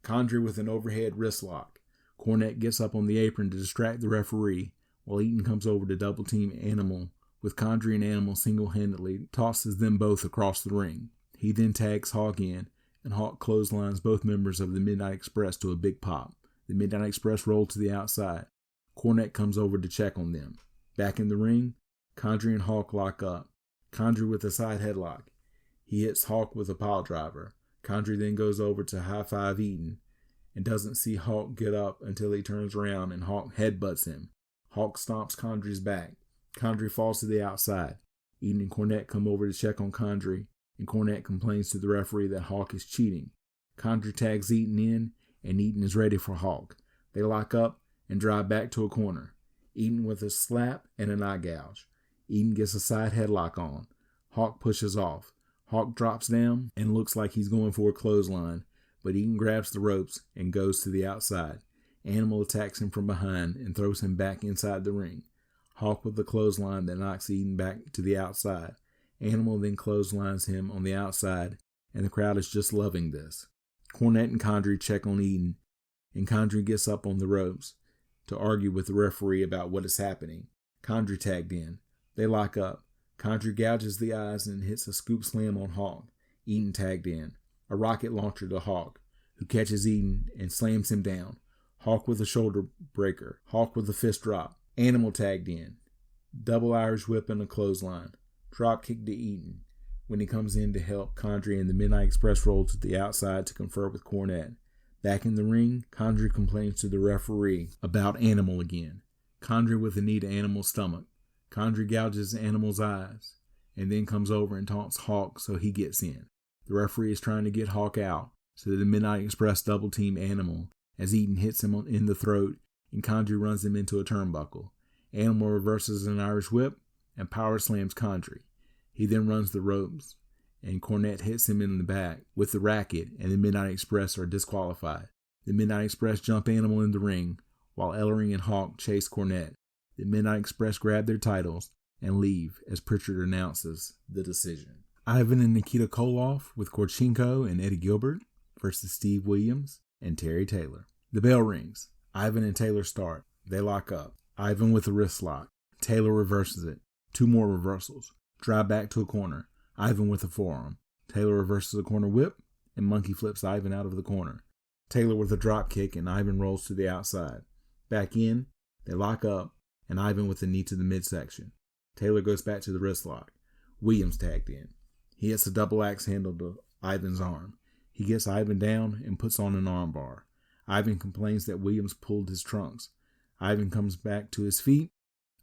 Condrey with an overhead wrist lock. Cornette gets up on the apron to distract the referee, while Eaton comes over to double team Animal, with Condrey and Animal single-handedly tosses them both across the ring. He then tags Hawk in, and Hawk clotheslines both members of the Midnight Express to a big pop. The Midnight Express roll to the outside. Cornette comes over to check on them. Back in the ring, Condrey and Hawk lock up. Condrey with a side headlock. He hits Hawk with a pile driver. Condrey then goes over to high-five Eaton and doesn't see Hawk get up until he turns around and Hawk headbutts him. Hawk stomps Condrey's back. Condrey falls to the outside. Eaton and Cornette come over to check on Condrey, and Cornette complains to the referee that Hawk is cheating. Condrey tags Eaton in, and Eaton is ready for Hawk. They lock up and drive back to a corner. Eaton with a slap and an eye gouge. Eaton gets a side headlock on. Hawk pushes off. Hawk drops down and looks like he's going for a clothesline, but Eaton grabs the ropes and goes to the outside. Animal attacks him from behind and throws him back inside the ring. Hawk with the clothesline that knocks Eaton back to the outside. Animal then clotheslines him on the outside, and the crowd is just loving this. Cornette and Condrey check on Eaton, and Condrey gets up on the ropes to argue with the referee about what is happening. Condrey tagged in. They lock up. Condrey gouges the eyes and hits a scoop slam on Hawk. Eaton tagged in. A rocket launcher to Hawk, who catches Eaton and slams him down. Hawk with a shoulder breaker. Hawk with a fist drop. Animal tagged in. Double Irish whip and a clothesline. Drop kick to Eaton when he comes in to help Condrey and the Midnight Express roll to the outside to confer with Cornette. Back in the ring, Condrey complains to the referee about Animal again. Condrey with a knee to Animal's stomach. Condrey gouges Animal's eyes and then comes over and taunts Hawk so he gets in. The referee is trying to get Hawk out so that the Midnight Express double team Animal as Eaton hits him in the throat and Condrey runs him into a turnbuckle. Animal reverses an Irish whip and power slams Condrey. He then runs the ropes and Cornette hits him in the back with the racket and the Midnight Express are disqualified. The Midnight Express jump Animal in the ring while Ellering and Hawk chase Cornette. The Midnight Express grab their titles and leave as Pritchard announces the decision. Ivan and Nikita Koloff with Korchenko and Eddie Gilbert versus Steve Williams and Terry Taylor. The bell rings. Ivan and Taylor start. They lock up. Ivan with a wrist lock. Taylor reverses it. Two more reversals. Drive back to a corner. Ivan with a forearm. Taylor reverses a corner whip and monkey flips Ivan out of the corner. Taylor with a drop kick and Ivan rolls to the outside. Back in. They lock up and Ivan with a knee to the midsection. Taylor goes back to the wrist lock. Williams tagged in. He hits a double axe handle to Ivan's arm. He gets Ivan down and puts on an arm bar. Ivan complains that Williams pulled his trunks. Ivan comes back to his feet.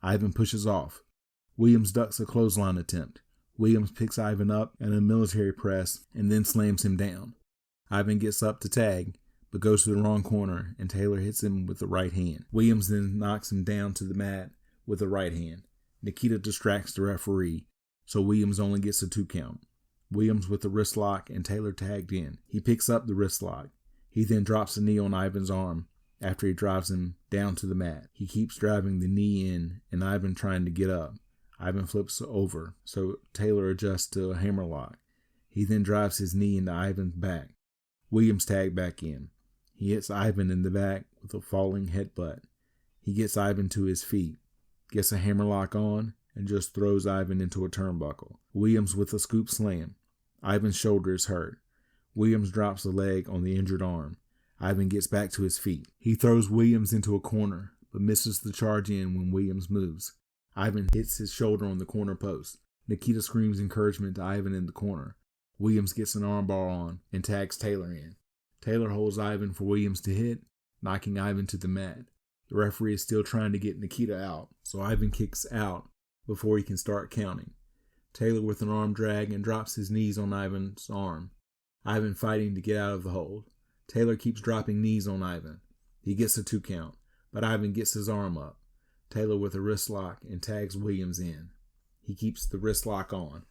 Ivan pushes off. Williams ducks a clothesline attempt. Williams picks Ivan up in a military press and then slams him down. Ivan gets up to tag, but goes to the wrong corner and Taylor hits him with the right hand. Williams then knocks him down to the mat with the right hand. Nikita distracts the referee, so Williams only gets a 2 count. Williams with the wrist lock and Taylor tagged in. He picks up the wrist lock. He then drops a knee on Ivan's arm after he drives him down to the mat. He keeps driving the knee in and Ivan trying to get up. Ivan flips over, so Taylor adjusts to a hammerlock. He then drives his knee into Ivan's back. Williams tagged back in. He hits Ivan in the back with a falling headbutt. He gets Ivan to his feet, gets a hammerlock on, and just throws Ivan into a turnbuckle. Williams with a scoop slam. Ivan's shoulder is hurt. Williams drops a leg on the injured arm. Ivan gets back to his feet. He throws Williams into a corner, but misses the charge in when Williams moves. Ivan hits his shoulder on the corner post. Nikita screams encouragement to Ivan in the corner. Williams gets an armbar on and tags Taylor in. Taylor holds Ivan for Williams to hit, knocking Ivan to the mat. The referee is still trying to get Nikita out, so Ivan kicks out before he can start counting. Taylor with an arm drag and drops his knees on Ivan's arm. Ivan fighting to get out of the hold. Taylor keeps dropping knees on Ivan. He gets a 2 count, but Ivan gets his arm up. Taylor with a wrist lock and tags Williams in. He keeps the wrist lock on.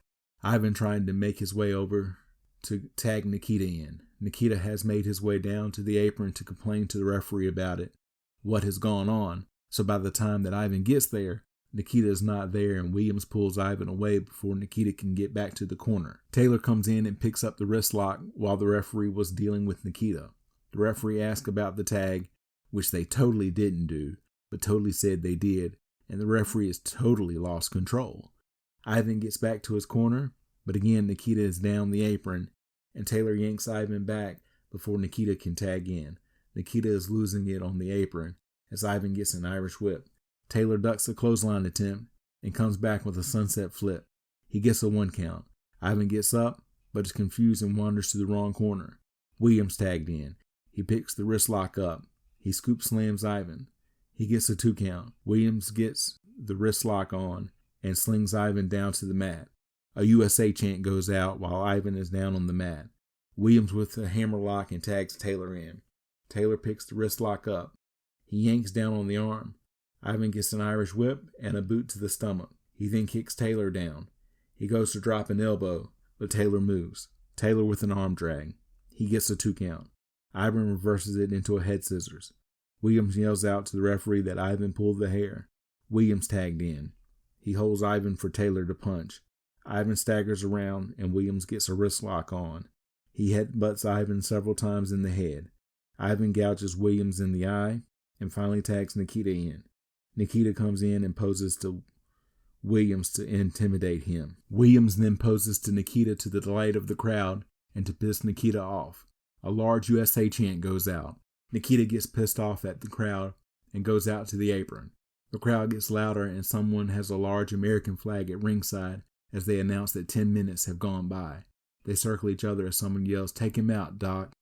Ivan trying to make his way over to tag Nikita in. Nikita has made his way down to the apron to complain to the referee about it, what has gone on. So by the time that Ivan gets there, Nikita is not there, and Williams pulls Ivan away before Nikita can get back to the corner. Taylor comes in and picks up the wrist lock while the referee was dealing with Nikita. The referee asked about the tag, which they totally didn't do, but totally said they did, and the referee has totally lost control. Ivan gets back to his corner, but again Nikita is down the apron, and Taylor yanks Ivan back before Nikita can tag in. Nikita is losing it on the apron as Ivan gets an Irish whip. Taylor ducks a clothesline attempt and comes back with a sunset flip. He gets a 1 count. Ivan gets up, but is confused and wanders to the wrong corner. Williams tagged in. He picks the wrist lock up. He scoop slams Ivan. He gets a 2 count. Williams gets the wrist lock on and slings Ivan down to the mat. A USA chant goes out while Ivan is down on the mat. Williams with a hammer lock and tags Taylor in. Taylor picks the wrist lock up. He yanks down on the arm. Ivan gets an Irish whip and a boot to the stomach. He then kicks Taylor down. He goes to drop an elbow, but Taylor moves. Taylor with an arm drag. He gets a 2 count. Ivan reverses it into a head scissors. Williams yells out to the referee that Ivan pulled the hair. Williams tagged in. He holds Ivan for Taylor to punch. Ivan staggers around and Williams gets a wrist lock on. He headbutts Ivan several times in the head. Ivan gouges Williams in the eye and finally tags Nikita in. Nikita comes in and poses to Williams to intimidate him. Williams then poses to Nikita to the delight of the crowd and to piss Nikita off. A large USA chant goes out. Nikita gets pissed off at the crowd and goes out to the apron. The crowd gets louder and someone has a large American flag at ringside as they announce that 10 minutes have gone by. They circle each other as someone yells, "Take him out, Doc."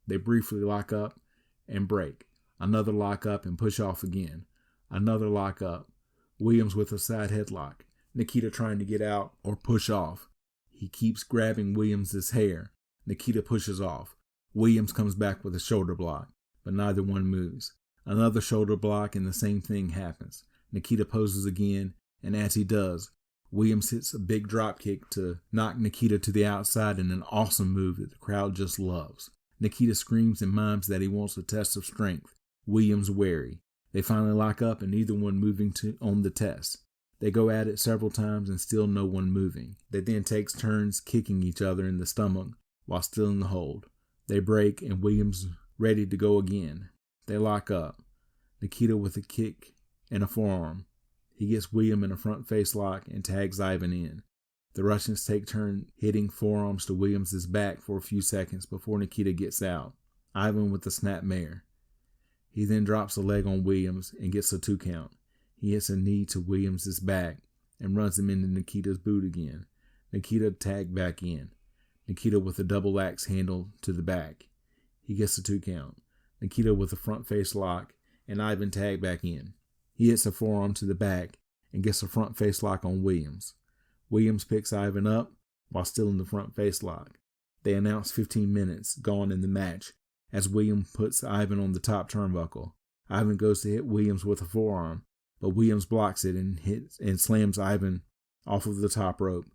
They briefly lock up and break. Another lock up and push off again. Another lock up. Williams with a side headlock. Nikita trying to get out or push off. He keeps grabbing Williams' hair. Nikita pushes off. Williams comes back with a shoulder block, but neither one moves. Another shoulder block and the same thing happens. Nikita poses again, and as he does, Williams hits a big drop kick to knock Nikita to the outside in an awesome move that the crowd just loves. Nikita screams and mimes that he wants a test of strength. Williams wary. They finally lock up and neither one moving on the test. They go at it several times and still no one moving. They then take turns kicking each other in the stomach while still in the hold. They break and Williams ready to go again. They lock up. Nikita with a kick and a forearm. He gets William in a front face lock and tags Ivan in. The Russians take turn hitting forearms to Williams' back for a few seconds before Nikita gets out. Ivan with the snap mare. He then drops a leg on Williams and gets a 2 count. He hits a knee to Williams' back and runs him into Nikita's boot again. Nikita tagged back in. Nikita with a double axe handle to the back. He gets a 2 count. Nikita with a front face lock and Ivan tagged back in. He hits a forearm to the back and gets a front face lock on Williams. Williams picks Ivan up while still in the front face lock. They announce 15 minutes gone in the match as William puts Ivan on the top turnbuckle. Ivan goes to hit Williams with a forearm, but Williams blocks it and slams Ivan off of the top rope.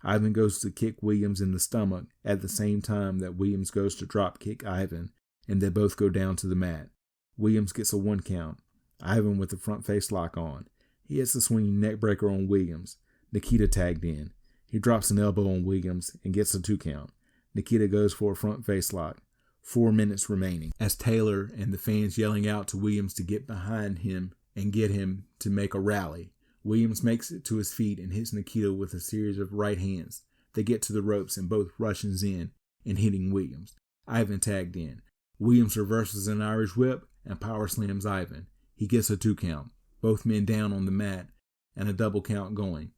Ivan goes to kick Williams in the stomach at the same time that Williams goes to drop kick Ivan, and they both go down to the mat. Williams gets a 1 count. Ivan with the front face lock on. He hits a swinging neck breaker on Williams. Nikita tagged in. He drops an elbow on Williams and gets a 2 count. Nikita goes for a front face lock. 4 minutes remaining. As Taylor and the fans yelling out to Williams to get behind him and get him to make a rally. Williams makes it to his feet and hits Nikita with a series of right hands. They get to the ropes and both Russians in and hitting Williams. Ivan tagged in. Williams reverses an Irish whip and power slams Ivan. He gets a 2 count. Both men down on the mat and a double count going.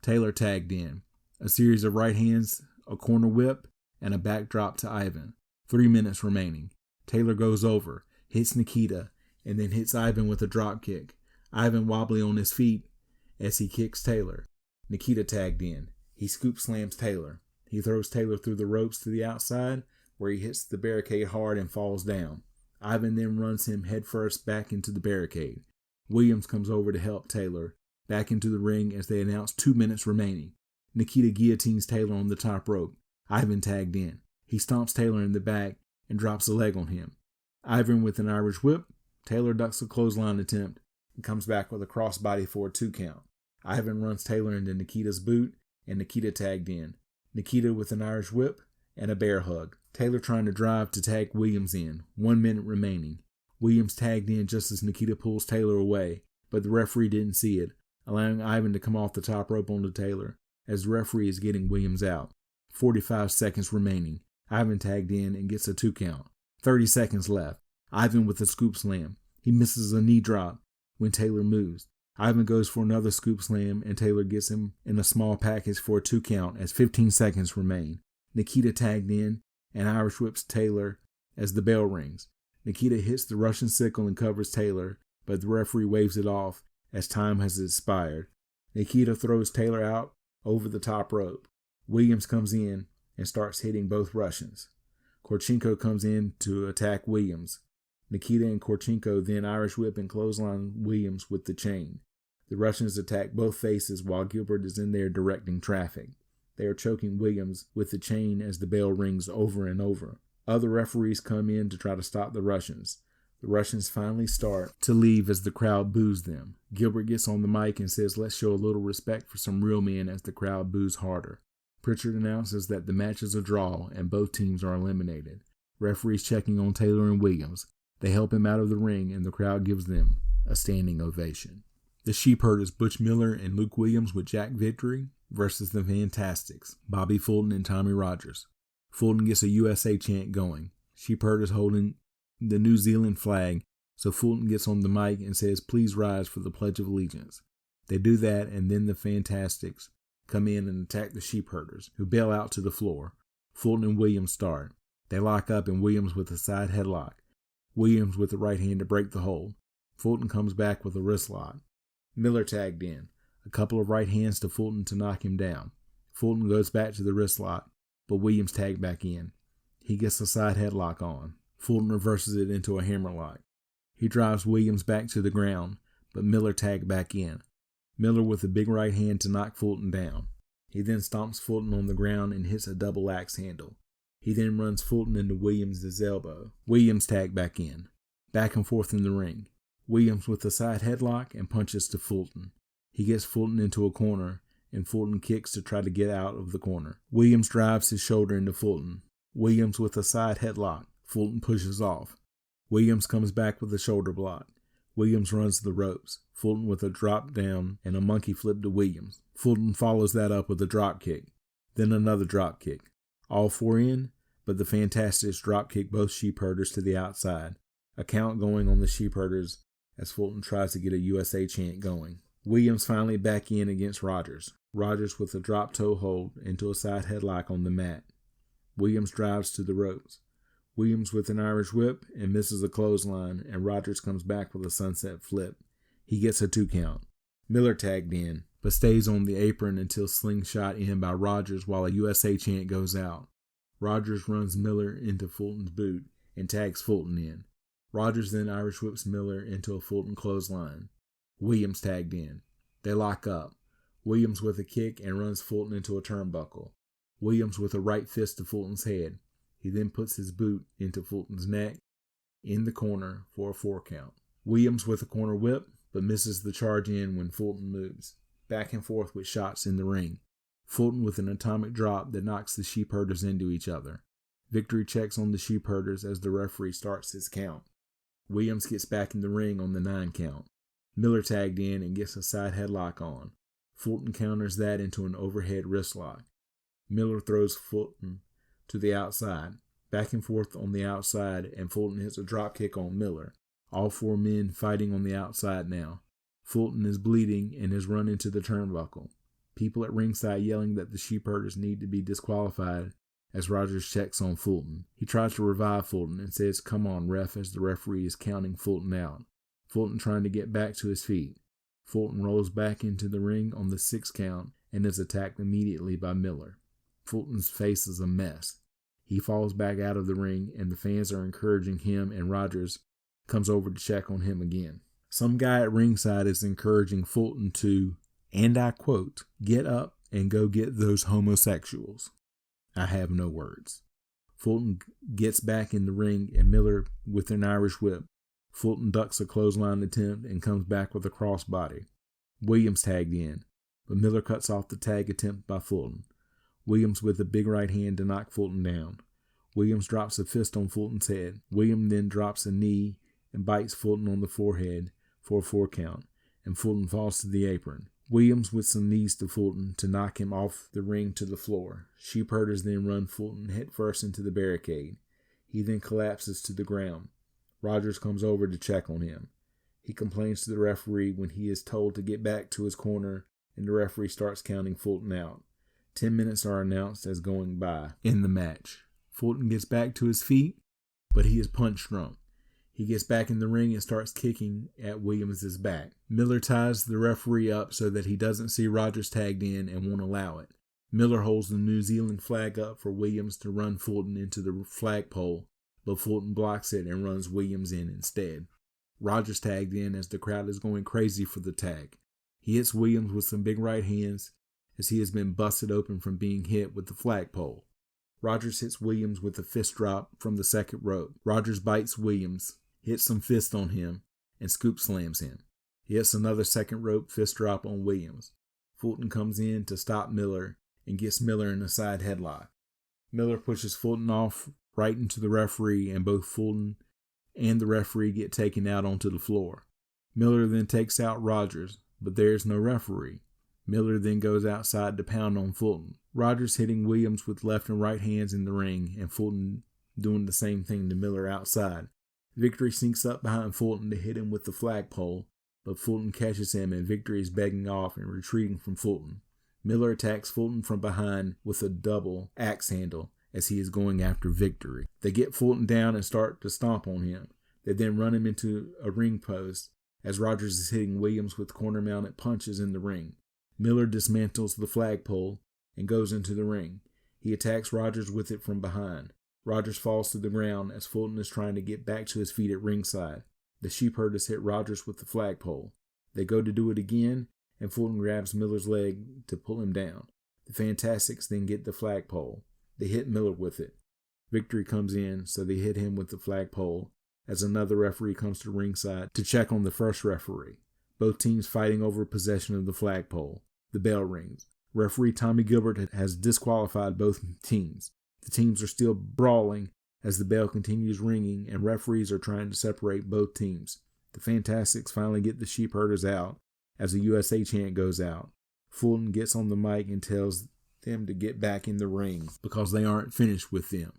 Taylor tagged in. A series of right hands, a corner whip, and a backdrop to Ivan. 3 minutes remaining. Taylor goes over, hits Nikita, and then hits Ivan with a drop kick. Ivan wobbly on his feet as he kicks Taylor. Nikita tagged in. He scoop slams Taylor. He throws Taylor through the ropes to the outside where he hits the barricade hard and falls down. Ivan then runs him headfirst back into the barricade. Williams comes over to help Taylor back into the ring as they announce 2 minutes remaining. Nikita guillotines Taylor on the top rope. Ivan tagged in. He stomps Taylor in the back and drops a leg on him. Ivan with an Irish whip. Taylor ducks a clothesline attempt and comes back with a crossbody for a 2 count. Ivan runs Taylor into Nikita's boot, and Nikita tagged in. Nikita with an Irish whip and a bear hug. Taylor trying to drive to tag Williams in. 1 minute remaining. Williams tagged in just as Nikita pulls Taylor away, but the referee didn't see it, allowing Ivan to come off the top rope onto Taylor as the referee is getting Williams out. 45 seconds remaining. Ivan tagged in and gets a 2 count. 30 seconds left. Ivan with a scoop slam. He misses a knee drop when Taylor moves. Ivan goes for another scoop slam and Taylor gets him in a small package for a 2 count as 15 seconds remain. Nikita tagged in and Irish whips Taylor as the bell rings. Nikita hits the Russian sickle and covers Taylor, but the referee waves it off as time has expired. Nikita throws Taylor out over the top rope. Williams comes in and starts hitting both Russians. Korchenko comes in to attack Williams. Nikita and Korchenko then Irish whip and clothesline Williams with the chain. The Russians attack both faces while Gilbert is in there directing traffic. They are choking Williams with the chain as the bell rings over and over. Other referees come in to try to stop the Russians. The Russians finally start to leave as the crowd boos them. Gilbert gets on the mic and says, "Let's show a little respect for some real men," as the crowd boos harder. Pritchard announces that the match is a draw and both teams are eliminated. Referees checking on Taylor and Williams. They help him out of the ring and the crowd gives them a standing ovation. The Sheepherders, Butch Miller and Luke Williams with Jack Victory versus the Fantastics, Bobby Fulton and Tommy Rogers. Fulton gets a USA chant going. Sheepherders holding the New Zealand flag, so Fulton gets on the mic and says, "Please rise for the Pledge of Allegiance." They do that, and then the Fantastics come in and attack the Sheepherders, who bail out to the floor. Fulton and Williams start. They lock up, and Williams with a side headlock. Williams with the right hand to break the hold. Fulton comes back with a wrist lock. Miller tagged in. A couple of right hands to Fulton to knock him down. Fulton goes back to the wrist lock, but Williams tagged back in. He gets a side headlock on. Fulton reverses it into a hammerlock. He drives Williams back to the ground, but Miller tagged back in. Miller with a big right hand to knock Fulton down. He then stomps Fulton on the ground and hits a double axe handle. He then runs Fulton into Williams' elbow. Williams tagged back in. Back and forth in the ring. Williams with a side headlock and punches to Fulton. He gets Fulton into a corner, and Fulton kicks to try to get out of the corner. Williams drives his shoulder into Fulton. Williams with a side headlock. Fulton pushes off. Williams comes back with a shoulder block. Williams runs the ropes. Fulton with a drop down and a monkey flip to Williams. Fulton follows that up with a drop kick. Then another drop kick. All 4 in, but the Fantastics drop kick both Sheepherders to the outside. A count going on the Sheepherders as Fulton tries to get a USA chant going. Williams finally back in against Rogers. Rogers with a drop toe hold into a side headlock on the mat. Williams drives to the ropes. Williams with an Irish whip and misses a clothesline, and Rogers comes back with a sunset flip. He gets a 2 count. Miller tagged in, but stays on the apron until slingshot in by Rogers while a USA chant goes out. Rogers runs Miller into Fulton's boot and tags Fulton in. Rogers then Irish whips Miller into a Fulton clothesline. Williams tagged in. They lock up. Williams with a kick and runs Fulton into a turnbuckle. Williams with a right fist to Fulton's head. He then puts his boot into Fulton's neck in the corner for a 4 count. Williams with a corner whip, but misses the charge in when Fulton moves. Back and forth with shots in the ring. Fulton with an atomic drop that knocks the Sheepherders into each other. Victory checks on the Sheepherders as the referee starts his count. Williams gets back in the ring on the 9 count. Miller tagged in and gets a side headlock on. Fulton counters that into an overhead wrist lock. Miller throws Fulton to the outside. Back and forth on the outside, and Fulton hits a drop kick on Miller. All 4 men fighting on the outside now. Fulton is bleeding and is run into the turnbuckle. People at ringside yelling that the Sheepherders need to be disqualified as Rogers checks on Fulton. He tries to revive Fulton and says, "Come on, ref," as the referee is counting Fulton out. Fulton trying to get back to his feet. Fulton rolls back into the ring on the 6 count and is attacked immediately by Miller. Fulton's face is a mess. He falls back out of the ring, and the fans are encouraging him, and Rogers comes over to check on him again. Some guy at ringside is encouraging Fulton to, and I quote, "get up and go get those homosexuals." I have no words. Fulton gets back in the ring and Miller with an Irish whip. Fulton ducks a clothesline attempt and comes back with a crossbody. Williams tagged in, but Miller cuts off the tag attempt by Fulton. Williams with a big right hand to knock Fulton down. Williams drops a fist on Fulton's head. Williams then drops a knee and bites Fulton on the forehead for a 4 count, and Fulton falls to the apron. Williams with some knees to Fulton to knock him off the ring to the floor. Sheepherders then run Fulton headfirst into the barricade. He then collapses to the ground. Rogers comes over to check on him. He complains to the referee when he is told to get back to his corner, and the referee starts counting Fulton out. 10 minutes are announced as going by in the match. Fulton gets back to his feet, but he is punch drunk. He gets back in the ring and starts kicking at Williams' back. Miller ties the referee up so that he doesn't see Rogers tagged in and won't allow it. Miller holds the New Zealand flag up for Williams to run Fulton into the flagpole, but Fulton blocks it and runs Williams in instead. Rogers tagged in as the crowd is going crazy for the tag. He hits Williams with some big right hands as he has been busted open from being hit with the flagpole. Rogers hits Williams with a fist drop from the second rope. Rogers bites Williams, hits some fist on him, and scoop slams him. He hits another second rope fist drop on Williams. Fulton comes in to stop Miller and gets Miller in a side headlock. Miller pushes Fulton off right into the referee, and both Fulton and the referee get taken out onto the floor. Miller then takes out Rogers, but there's no referee. Miller then goes outside to pound on Fulton. Rogers hitting Williams with left and right hands in the ring, and Fulton doing the same thing to Miller outside. Victory sneaks up behind Fulton to hit him with the flagpole, but Fulton catches him and Victory is begging off and retreating from Fulton. Miller attacks Fulton from behind with a double axe handle as he is going after Victory. They get Fulton down and start to stomp on him. They then run him into a ring post as Rogers is hitting Williams with corner-mounted punches in the ring. Miller dismantles the flagpole and goes into the ring. He attacks Rogers with it from behind. Rogers falls to the ground as Fulton is trying to get back to his feet at ringside. The Sheepherders hit Rogers with the flagpole. They go to do it again, and Fulton grabs Miller's leg to pull him down. The Fantastics then get the flagpole. They hit Miller with it. Victory comes in, so they hit him with the flagpole as another referee comes to ringside to check on the first referee. Both teams fighting over possession of the flagpole. The bell rings. Referee Tommy Gilbert has disqualified both teams. The teams are still brawling as the bell continues ringing and referees are trying to separate both teams. The Fantastics finally get the Sheepherders out as the USA chant goes out. Fulton gets on the mic and tells them to get back in the ring because they aren't finished with them.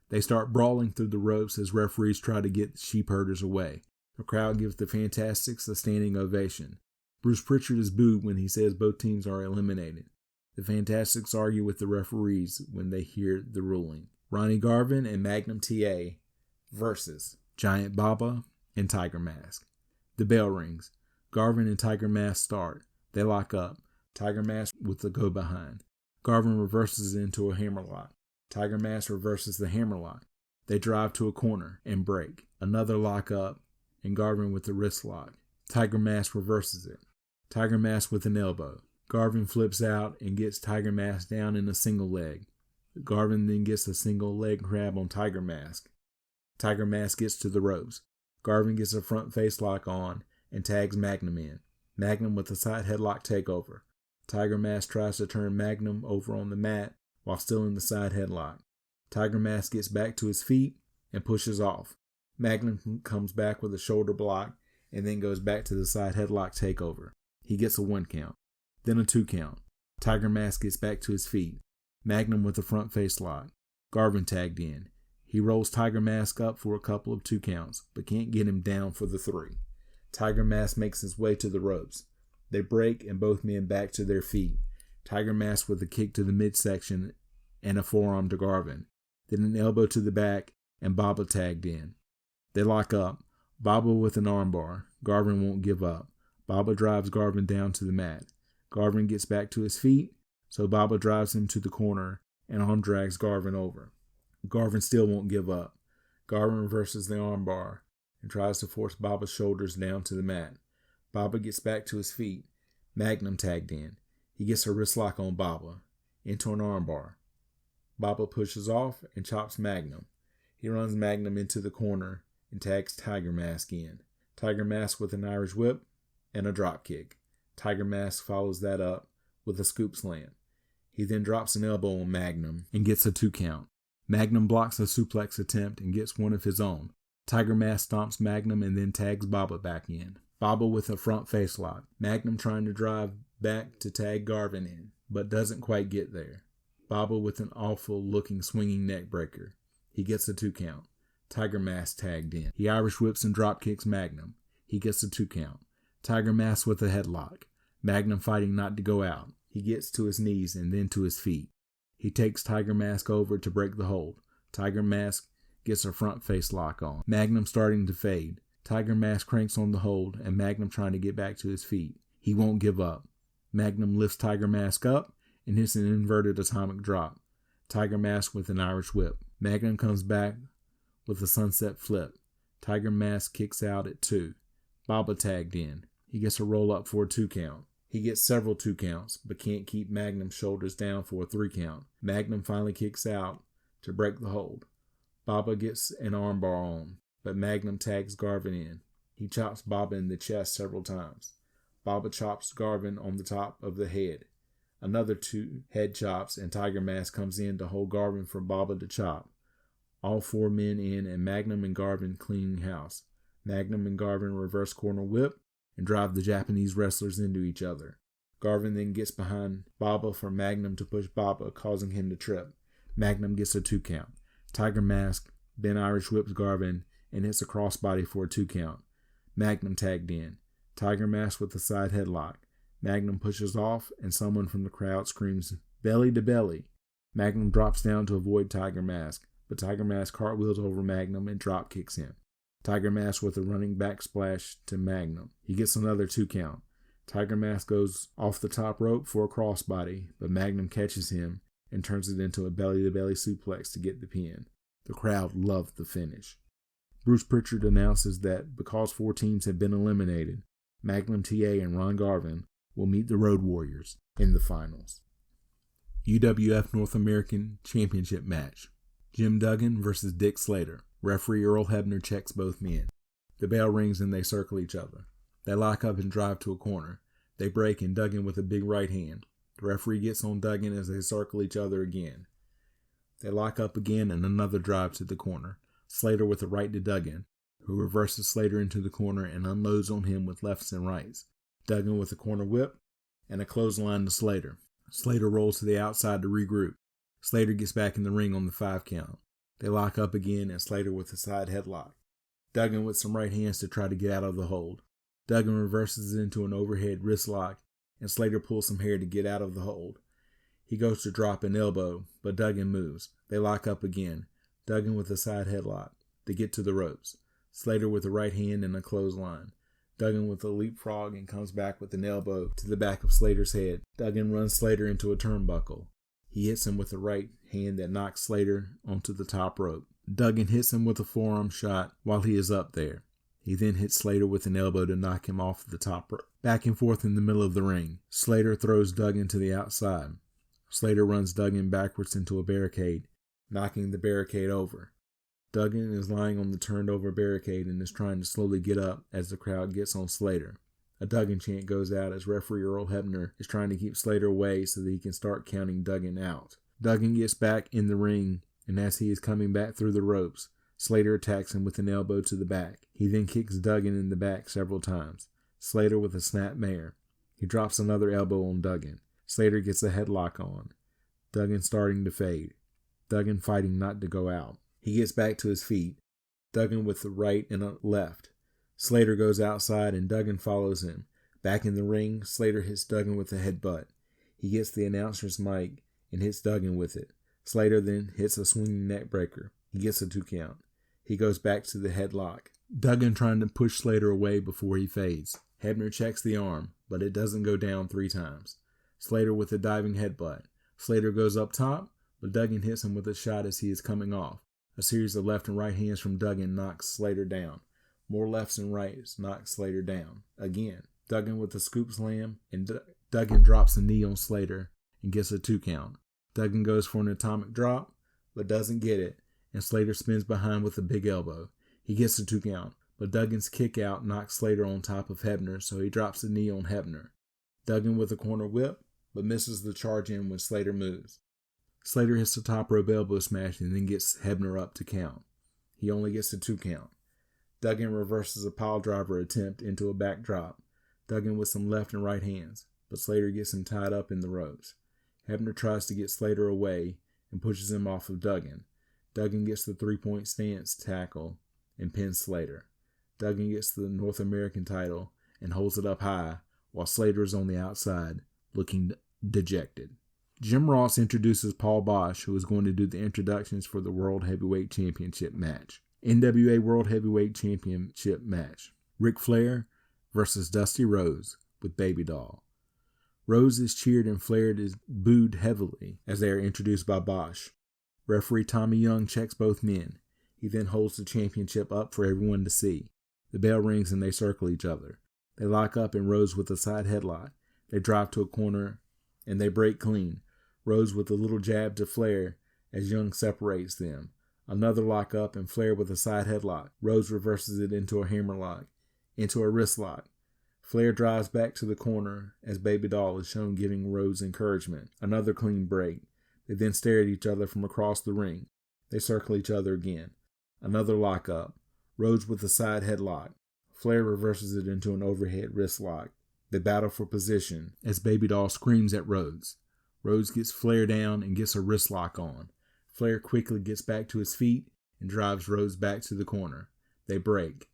They start brawling through the ropes as referees try to get the Sheepherders away. The crowd gives the Fantastics a standing ovation. Bruce Pritchard is booed when he says both teams are eliminated. The Fantastics argue with the referees when they hear the ruling. Ronnie Garvin and Magnum TA versus Giant Baba and Tiger Mask. The bell rings. Garvin and Tiger Mask start. They lock up. Tiger Mask with the go behind. Garvin reverses into a hammerlock. Tiger Mask reverses the hammerlock. They drive to a corner and break. Another lock up and Garvin with the wrist lock. Tiger Mask reverses it. Tiger Mask with an elbow. Garvin flips out and gets Tiger Mask down in a single leg. Garvin then gets a single leg grab on Tiger Mask. Tiger Mask gets to the ropes. Garvin gets a front face lock on and tags Magnum in. Magnum with a side headlock takeover. Tiger Mask tries to turn Magnum over on the mat while still in the side headlock. Tiger Mask gets back to his feet and pushes off. Magnum comes back with a shoulder block and then goes back to the side headlock takeover. He gets a 1 count. Then a 2 count. Tiger Mask gets back to his feet. Magnum with a front face lock. Garvin tagged in. He rolls Tiger Mask up for a couple of 2 counts, but can't get him down for the 3. Tiger Mask makes his way to the ropes. They break and both men back to their feet. Tiger Mask with a kick to the midsection and a forearm to Garvin. Then an elbow to the back and Baba tagged in. They lock up. Baba with an armbar. Garvin won't give up. Baba drives Garvin down to the mat. Garvin gets back to his feet, so Baba drives him to the corner and arm drags Garvin over. Garvin still won't give up. Garvin reverses the armbar and tries to force Baba's shoulders down to the mat. Baba gets back to his feet. Magnum tagged in. He gets a wrist lock on Baba into an armbar. Baba pushes off and chops Magnum. He runs Magnum into the corner and tags Tiger Mask in. Tiger Mask with an Irish whip and a drop kick. Tiger Mask follows that up with a scoop slam. He then drops an elbow on Magnum and gets a 2 count. Magnum blocks a suplex attempt and gets one of his own. Tiger Mask stomps Magnum and then tags Baba back in. Baba with a front face lock. Magnum trying to drive back to tag Garvin in, but doesn't quite get there. Baba with an awful looking swinging neck breaker. He gets a 2 count. Tiger Mask tagged in. He Irish whips and drop kicks Magnum. He gets a 2 count. Tiger Mask with a headlock. Magnum fighting not to go out. He gets to his knees and then to his feet. He takes Tiger Mask over to break the hold. Tiger Mask gets a front face lock on. Magnum starting to fade. Tiger Mask cranks on the hold and Magnum trying to get back to his feet. He won't give up. Magnum lifts Tiger Mask up and hits an inverted atomic drop. Tiger Mask with an Irish whip. Magnum comes back with a sunset flip. Tiger Mask kicks out at 2. Baba tagged in. He gets a roll up for a 2 count. He gets several 2 counts, but can't keep Magnum's shoulders down for a 3 count. Magnum finally kicks out to break the hold. Baba gets an armbar on, but Magnum tags Garvin in. He chops Baba in the chest several times. Baba chops Garvin on the top of the head. Another 2 head chops, and Tiger Mask comes in to hold Garvin for Baba to chop. All 4 men in, and Magnum and Garvin cleaning house. Magnum and Garvin reverse corner whip and drive the Japanese wrestlers into each other. Garvin then gets behind Baba for Magnum to push Baba, causing him to trip. Magnum gets a 2 count. Tiger Mask then Irish whips Garvin and hits a crossbody for a 2 count. Magnum tagged in. Tiger Mask with a side headlock. Magnum pushes off and someone from the crowd screams, "Belly to belly." Magnum drops down to avoid Tiger Mask, but Tiger Mask cartwheels over Magnum and drop kicks him. Tiger Mask with a running back splash to Magnum. He gets another 2 count. Tiger Mask goes off the top rope for a crossbody, but Magnum catches him and turns it into a belly-to-belly suplex to get the pin. The crowd loved the finish. Bruce Pritchard announces that because 4 teams have been eliminated, Magnum TA and Ron Garvin will meet the Road Warriors in the finals. UWF North American Championship match. Jim Duggan versus Dick Slater. Referee Earl Hebner checks both men. The bell rings and they circle each other. They lock up and drive to a corner. They break and Duggan with a big right hand. The referee gets on Duggan as they circle each other again. They lock up again and another drive to the corner. Slater with a right to Duggan, who reverses Slater into the corner and unloads on him with lefts and rights. Duggan with a corner whip and a clothesline to Slater. Slater rolls to the outside to regroup. Slater gets back in the ring on the 5 count. They lock up again and Slater with a side headlock. Duggan with some right hands to try to get out of the hold. Duggan reverses it into an overhead wrist lock and Slater pulls some hair to get out of the hold. He goes to drop an elbow, but Duggan moves. They lock up again. Duggan with a side headlock. They get to the ropes. Slater with a right hand and a clothesline. Duggan with a leapfrog and comes back with an elbow to the back of Slater's head. Duggan runs Slater into a turnbuckle. He hits him with a right hand that knocks Slater onto the top rope. Duggan hits him with a forearm shot while he is up there. He then hits Slater with an elbow to knock him off the top rope. Back and forth in the middle of the ring. Slater throws Duggan to the outside. Slater runs Duggan backwards into a barricade, knocking the barricade over. Duggan is lying on the turned over barricade and is trying to slowly get up as the crowd gets on Slater. A Duggan chant goes out as referee Earl Hebner is trying to keep Slater away so that he can start counting Duggan out. Duggan gets back in the ring, and as he is coming back through the ropes, Slater attacks him with an elbow to the back. He then kicks Duggan in the back several times. Slater with a snap mare. He drops another elbow on Duggan. Slater gets a headlock on. Duggan starting to fade. Duggan fighting not to go out. He gets back to his feet. Duggan with the right and a left. Slater goes outside and Duggan follows him. Back in the ring, Slater hits Duggan with a headbutt. He gets the announcer's mic and hits Duggan with it. Slater then hits a swinging neck breaker. He gets a 2 count. He goes back to the headlock. Duggan trying to push Slater away before he fades. Hebner checks the arm, but it doesn't go down 3 times. Slater with a diving headbutt. Slater goes up top, but Duggan hits him with a shot as he is coming off. A series of left and right hands from Duggan knocks Slater down. More lefts and rights knock Slater down. Again, Duggan with a scoop slam, and Duggan drops a knee on Slater and gets a 2 count. Duggan goes for an atomic drop, but doesn't get it, and Slater spins behind with a big elbow. He gets the 2 count, but Duggan's kick out knocks Slater on top of Hebner, so he drops the knee on Hebner. Duggan with a corner whip, but misses the charge in when Slater moves. Slater hits the top rope elbow smash and then gets Hebner up to count. He only gets the 2 count. Duggan reverses a pile driver attempt into a back drop. Duggan with some left and right hands, but Slater gets him tied up in the ropes. Hebner tries to get Slater away and pushes him off of Duggan. Duggan gets the 3-point stance tackle and pins Slater. Duggan gets the North American title and holds it up high, while Slater is on the outside, looking dejected. Jim Ross introduces Paul Bosch, who is going to do the introductions for the World Heavyweight Championship match. NWA World Heavyweight Championship match. Ric Flair versus Dusty Rhodes with Baby Doll. Rhodes is cheered and Flair is booed heavily as they are introduced by Bosch. Referee Tommy Young checks both men. He then holds the championship up for everyone to see. The bell rings and they circle each other. They lock up and Rhodes with a side headlock. They drive to a corner and they break clean. Rhodes with a little jab to Flair as Young separates them. Another lock up and Flair with a side headlock. Rhodes reverses it into a hammerlock, into a wrist lock. Flair drives back to the corner as Baby Doll is shown giving Rhodes encouragement. Another clean break. They then stare at each other from across the ring. They circle each other again. Another lock up. Rhodes with a side headlock. Flair reverses it into an overhead wrist lock. They battle for position as Baby Doll screams at Rhodes. Rhodes gets Flair down and gets a wrist lock on. Flair quickly gets back to his feet and drives Rhodes back to the corner. They break,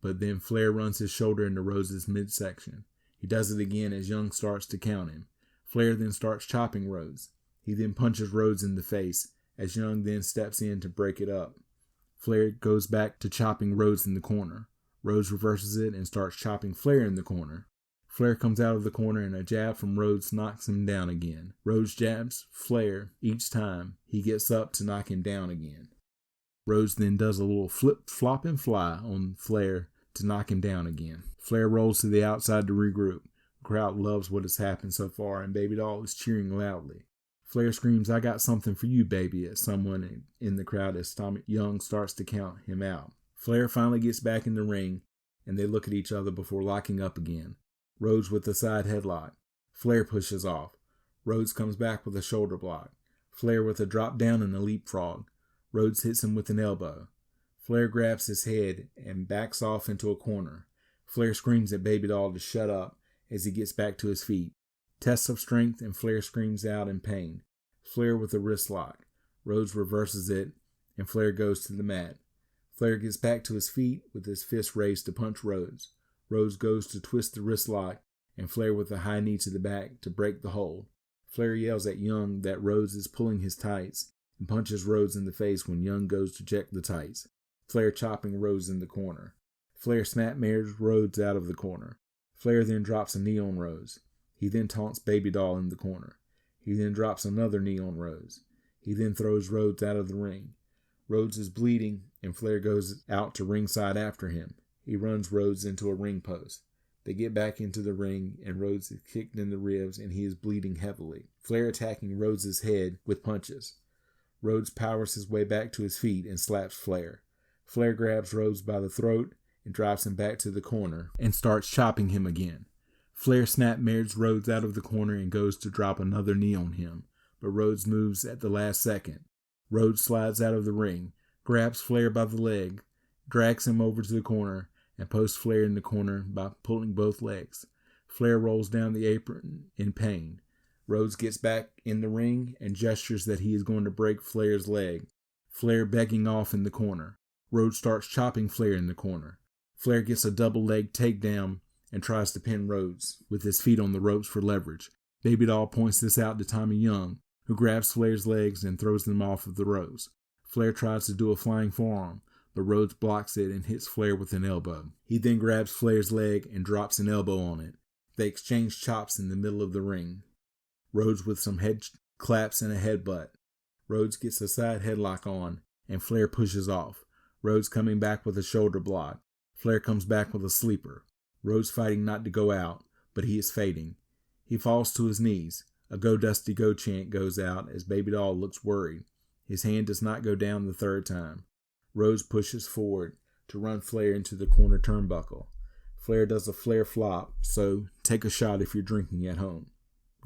but then Flair runs his shoulder into Rhodes' midsection. He does it again as Young starts to count him. Flair then starts chopping Rhodes. He then punches Rhodes in the face as Young then steps in to break it up. Flair goes back to chopping Rhodes in the corner. Rhodes reverses it and starts chopping Flair in the corner. Flair comes out of the corner and a jab from Rhodes knocks him down again. Rhodes jabs Flair each time he gets up to knock him down again. Rhodes then does a little flip, flop, and fly on Flair to knock him down again. Flair rolls to the outside to regroup. The crowd loves what has happened so far and Baby Doll is cheering loudly. Flair screams, "I got something for you, baby," at someone in the crowd as Tommy Young starts to count him out. Flair finally gets back in the ring and they look at each other before locking up again. Rhodes with a side headlock. Flair pushes off. Rhodes comes back with a shoulder block. Flair with a drop down and a leapfrog. Rhodes hits him with an elbow. Flair grabs his head and backs off into a corner. Flair screams at Baby Doll to shut up as he gets back to his feet. Test of strength and Flair screams out in pain. Flair with a wrist lock. Rhodes reverses it and Flair goes to the mat. Flair gets back to his feet with his fist raised to punch Rhodes. Rhodes goes to twist the wrist lock and Flair with a high knee to the back to break the hold. Flair yells at Young that Rhodes is pulling his tights and punches Rhodes in the face when Young goes to check the tights. Flair chopping Rhodes in the corner. Flair snapmares Rhodes out of the corner. Flair then drops a knee on Rhodes. He then taunts Baby Doll in the corner. He then drops another knee on Rhodes. He then throws Rhodes out of the ring. Rhodes is bleeding and Flair goes out to ringside after him. He runs Rhodes into a ring post. They get back into the ring and Rhodes is kicked in the ribs and he is bleeding heavily. Flair attacking Rhodes' head with punches. Rhodes powers his way back to his feet and slaps Flair. Flair grabs Rhodes by the throat and drives him back to the corner and starts chopping him again. Flair snapmares Rhodes out of the corner and goes to drop another knee on him, but Rhodes moves at the last second. Rhodes slides out of the ring, grabs Flair by the leg, drags him over to the corner, and posts Flair in the corner by pulling both legs. Flair rolls down the apron in pain. Rhodes gets back in the ring and gestures that he is going to break Flair's leg. Flair begging off in the corner. Rhodes starts chopping Flair in the corner. Flair gets a double leg takedown and tries to pin Rhodes with his feet on the ropes for leverage. Baby Doll points this out to Tommy Young, who grabs Flair's legs and throws them off of the ropes. Flair tries to do a flying forearm, but Rhodes blocks it and hits Flair with an elbow. He then grabs Flair's leg and drops an elbow on it. They exchange chops in the middle of the ring. Rhodes with some head claps and a headbutt. Rhodes gets a side headlock on, and Flair pushes off. Rhodes coming back with a shoulder block. Flair comes back with a sleeper. Rhodes fighting not to go out, but he is fading. He falls to his knees. A "Go Dusty Go" chant goes out as Baby Doll looks worried. His hand does not go down the third time. Rhodes pushes forward to run Flair into the corner turnbuckle. Flair does a Flair flop, so take a shot if you're drinking at home.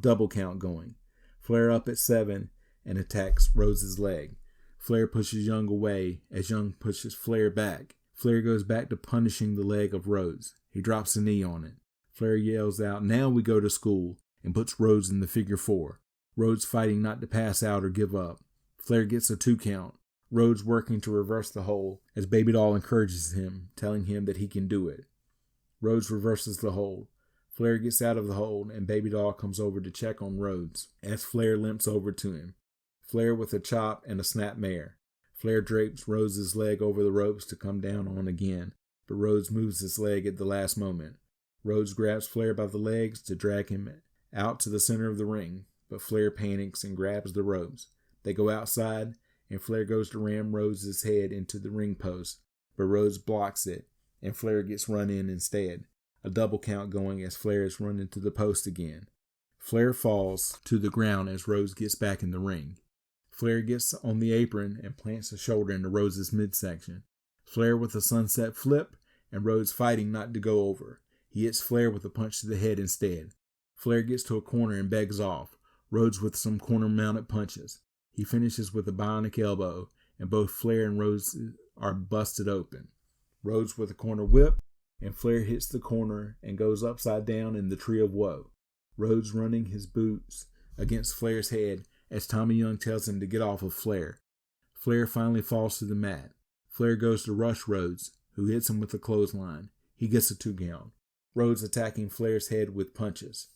Double count going. Flair up at 7 and attacks Rhodes' leg. Flair pushes Young away as Young pushes Flair back. Flair goes back to punishing the leg of Rhodes. He drops a knee on it. Flair yells out, "Now we go to school," and puts Rhodes in the figure 4. Rhodes fighting not to pass out or give up. Flair gets a 2 count. Rhodes working to reverse the hold as Baby Doll encourages him, telling him that he can do it. Rhodes reverses the hold. Flair gets out of the hold and Baby Doll comes over to check on Rhodes as Flair limps over to him. Flair with a chop and a snap mare. Flair drapes Rhodes' leg over the ropes to come down on again, but Rhodes moves his leg at the last moment. Rhodes grabs Flair by the legs to drag him out to the center of the ring, but Flair panics and grabs the ropes. They go outside, and Flair goes to ram Rhodes' head into the ring post, but Rhodes blocks it, and Flair gets run in instead. A double count going as Flair is run into the post again. Flair falls to the ground as Rhodes gets back in the ring. Flair gets on the apron and plants a shoulder into Rhodes' midsection. Flair with a sunset flip, and Rhodes fighting not to go over. He hits Flair with a punch to the head instead. Flair gets to a corner and begs off. Rhodes with some corner-mounted punches. He finishes with a bionic elbow, and both Flair and Rhodes are busted open. Rhodes with a corner whip, and Flair hits the corner and goes upside down in the Tree of Woe. Rhodes running his boots against Flair's head as Tommy Young tells him to get off of Flair. Flair finally falls to the mat. Flair goes to rush Rhodes, who hits him with a clothesline. He gets a 2 count. Rhodes attacking Flair's head with punches.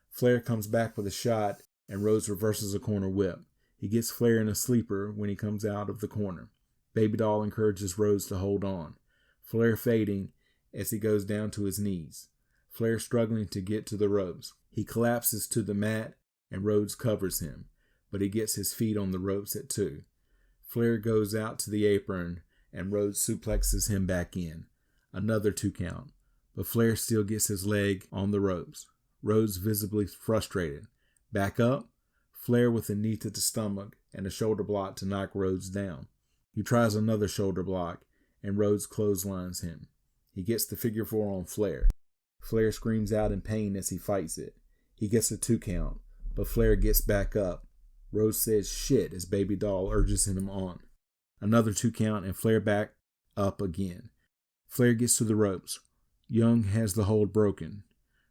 Flair comes back with a shot, and Rhodes reverses a corner whip. He gets Flair in a sleeper when he comes out of the corner. Baby Doll encourages Rhodes to hold on. Flair fading as he goes down to his knees. Flair struggling to get to the ropes. He collapses to the mat, and Rhodes covers him, but he gets his feet on the ropes at 2. Flair goes out to the apron, and Rhodes suplexes him back in. Another 2 count, but Flair still gets his leg on the ropes. Rhodes visibly frustrated. Back up. Flair with a knee to the stomach and a shoulder block to knock Rhodes down. He tries another shoulder block, and Rhodes clotheslines him. He gets the figure 4 on Flair. Flair screams out in pain as he fights it. He gets a 2 count, but Flair gets back up. Rhodes says shit as Baby Doll urges him on. Another 2 count and Flair back up again. Flair gets to the ropes. Young has the hold broken.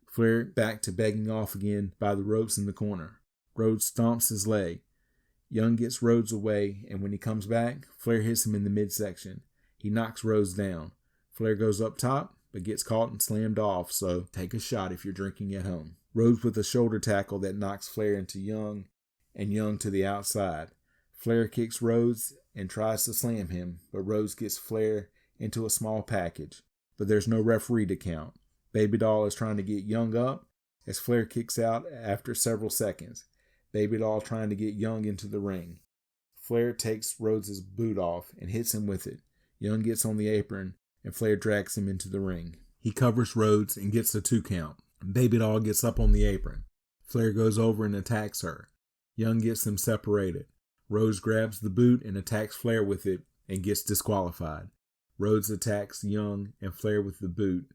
Flair back to begging off again by the ropes in the corner. Rhodes stomps his leg. Young gets Rhodes away, and when he comes back, Flair hits him in the midsection. He knocks Rhodes down. Flair goes up top, but gets caught and slammed off, so take a shot if you're drinking at home. Rhodes with a shoulder tackle that knocks Flair into Young, and Young to the outside. Flair kicks Rhodes and tries to slam him, but Rhodes gets Flair into a small package, but there's no referee to count. Baby Doll is trying to get Young up as Flair kicks out after several seconds. Baby Doll trying to get Young into the ring. Flair takes Rhodes' boot off and hits him with it. Young gets on the apron, and Flair drags him into the ring. He covers Rhodes and gets a 2 count. Baby Doll gets up on the apron. Flair goes over and attacks her. Young gets them separated. Rhodes grabs the boot and attacks Flair with it and gets disqualified. Rhodes attacks Young and Flair with the boot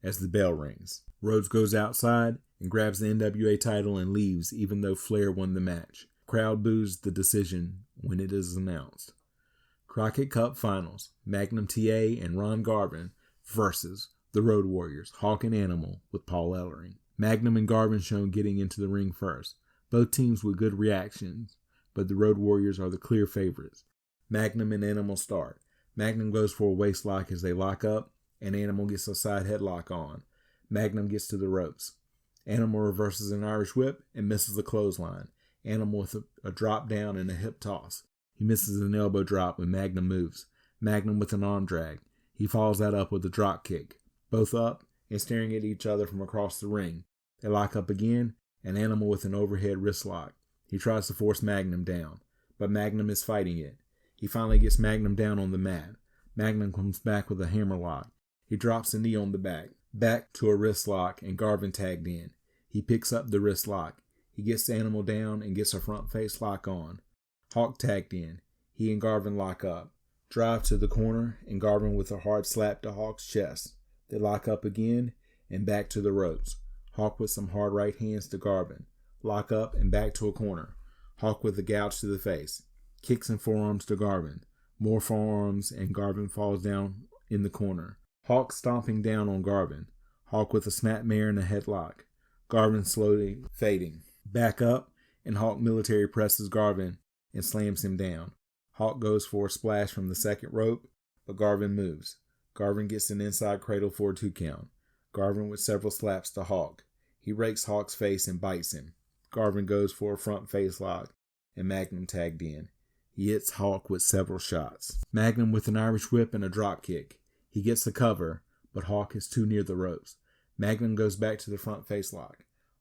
as the bell rings. Rhodes goes outside and grabs the NWA title and leaves even though Flair won the match. Crowd boos the decision when it is announced. Crockett Cup Finals, Magnum TA and Ron Garvin versus the Road Warriors, Hawk and Animal with Paul Ellering. Magnum and Garvin shown getting into the ring first. Both teams with good reactions, but the Road Warriors are the clear favorites. Magnum and Animal start. Magnum goes for a waist lock as they lock up, and Animal gets a side headlock on. Magnum gets to the ropes. Animal reverses an Irish whip and misses the clothesline. Animal with a drop down and a hip toss. He misses an elbow drop when Magnum moves. Magnum with an arm drag. He follows that up with a drop kick. Both up and staring at each other from across the ring. They lock up again, and Animal with an overhead wrist lock. He tries to force Magnum down, but Magnum is fighting it. He finally gets Magnum down on the mat. Magnum comes back with a hammer lock. He drops a knee on the back to a wrist lock, and Garvin tagged in. He picks up the wrist lock. He gets the Animal down and gets a front face lock on. Hawk tagged in. He and Garvin lock up. Drive to the corner and Garvin with a hard slap to Hawk's chest. They lock up again and back to the ropes. Hawk with some hard right hands to Garvin. Lock up and back to a corner. Hawk with a gouge to the face. Kicks and forearms to Garvin. More forearms and Garvin falls down in the corner. Hawk stomping down on Garvin. Hawk with a snapmare and a headlock. Garvin slowly fading. Back up and Hawk military presses Garvin and slams him down. Hawk goes for a splash from the second rope, but Garvin moves. Garvin gets an inside cradle for a 2 count. Garvin with several slaps to Hawk. He rakes Hawk's face and bites him. Garvin goes for a front face lock, and Magnum tagged in. He hits Hawk with several shots. Magnum with an Irish whip and a drop kick. He gets the cover, but Hawk is too near the ropes. Magnum goes back to the front face lock.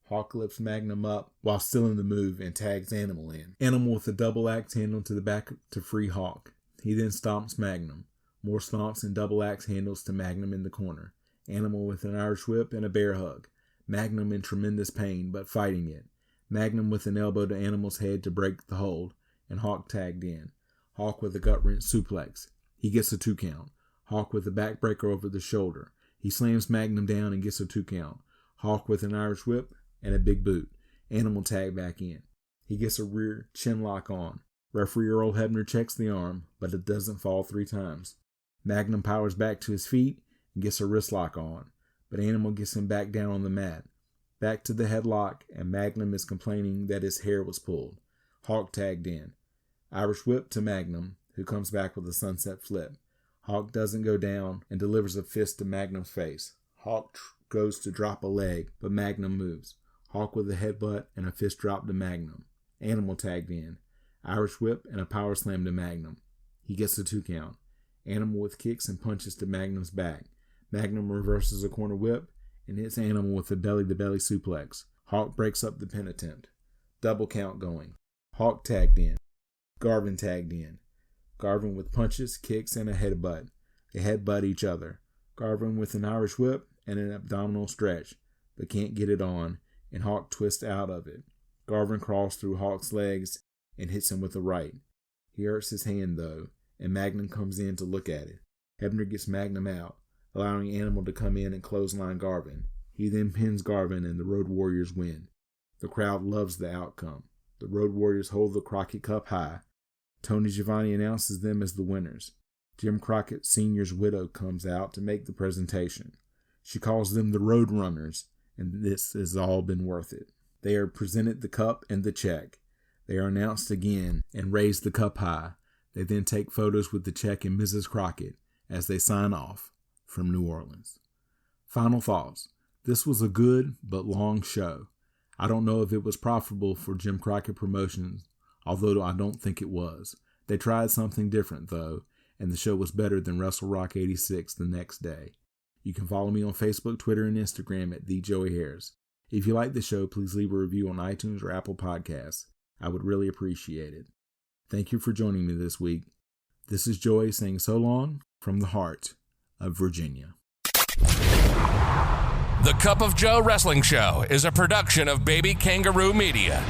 Hawk lifts Magnum up while still in the move and tags Animal in. Animal with a double axe handle to the back to free Hawk. He then stomps Magnum. More stomps and double axe handles to Magnum in the corner. Animal with an Irish whip and a bear hug. Magnum in tremendous pain, but fighting it. Magnum with an elbow to Animal's head to break the hold, and Hawk tagged in. Hawk with a gut-wrench suplex. He gets a 2 count. Hawk with a backbreaker over the shoulder. He slams Magnum down and gets a 2 count. Hawk with an Irish whip and a big boot. Animal tag back in. He gets a rear chin lock on. Referee Earl Hebner checks the arm, but it doesn't fall 3 times. Magnum powers back to his feet and gets a wrist lock on, but Animal gets him back down on the mat. Back to the headlock, and Magnum is complaining that his hair was pulled. Hawk tagged in. Irish whip to Magnum, who comes back with a sunset flip. Hawk doesn't go down and delivers a fist to Magnum's face. Hawk goes to drop a leg, but Magnum moves. Hawk with a headbutt and a fist drop to Magnum. Animal tagged in. Irish whip and a power slam to Magnum. He gets a 2 count. Animal with kicks and punches to Magnum's back. Magnum reverses a corner whip and hits Animal with a belly-to-belly suplex. Hawk breaks up the pin attempt. Double count going. Hawk tagged in. Garvin tagged in. Garvin with punches, kicks, and a headbutt. They headbutt each other. Garvin with an Irish whip and an abdominal stretch, but can't get it on, and Hawk twists out of it. Garvin crawls through Hawk's legs and hits him with a right. He hurts his hand, though, and Magnum comes in to look at it. Hebner gets Magnum out, allowing Animal to come in and clothesline Garvin. He then pins Garvin, and the Road Warriors win. The crowd loves the outcome. The Road Warriors hold the Crockett Cup high. Tony Schiavone announces them as the winners. Jim Crockett Sr.'s widow comes out to make the presentation. She calls them the Road Runners, and this has all been worth it. They are presented the cup and the check. They are announced again and raise the cup high. They then take photos with the check and Mrs. Crockett as they sign off from New Orleans. Final thoughts. This was a good but long show. I don't know if it was profitable for Jim Crockett Promotions, although I don't think it was. They tried something different, though, and the show was better than WrestleRock 86 the next day. You can follow me on Facebook, Twitter, and Instagram at TheJoeyHarris. If you like the show, please leave a review on iTunes or Apple Podcasts. I would really appreciate it. Thank you for joining me this week. This is Joey saying so long from the heart of Virginia. The Cup of Joe Wrestling Show is a production of Baby Kangaroo Media.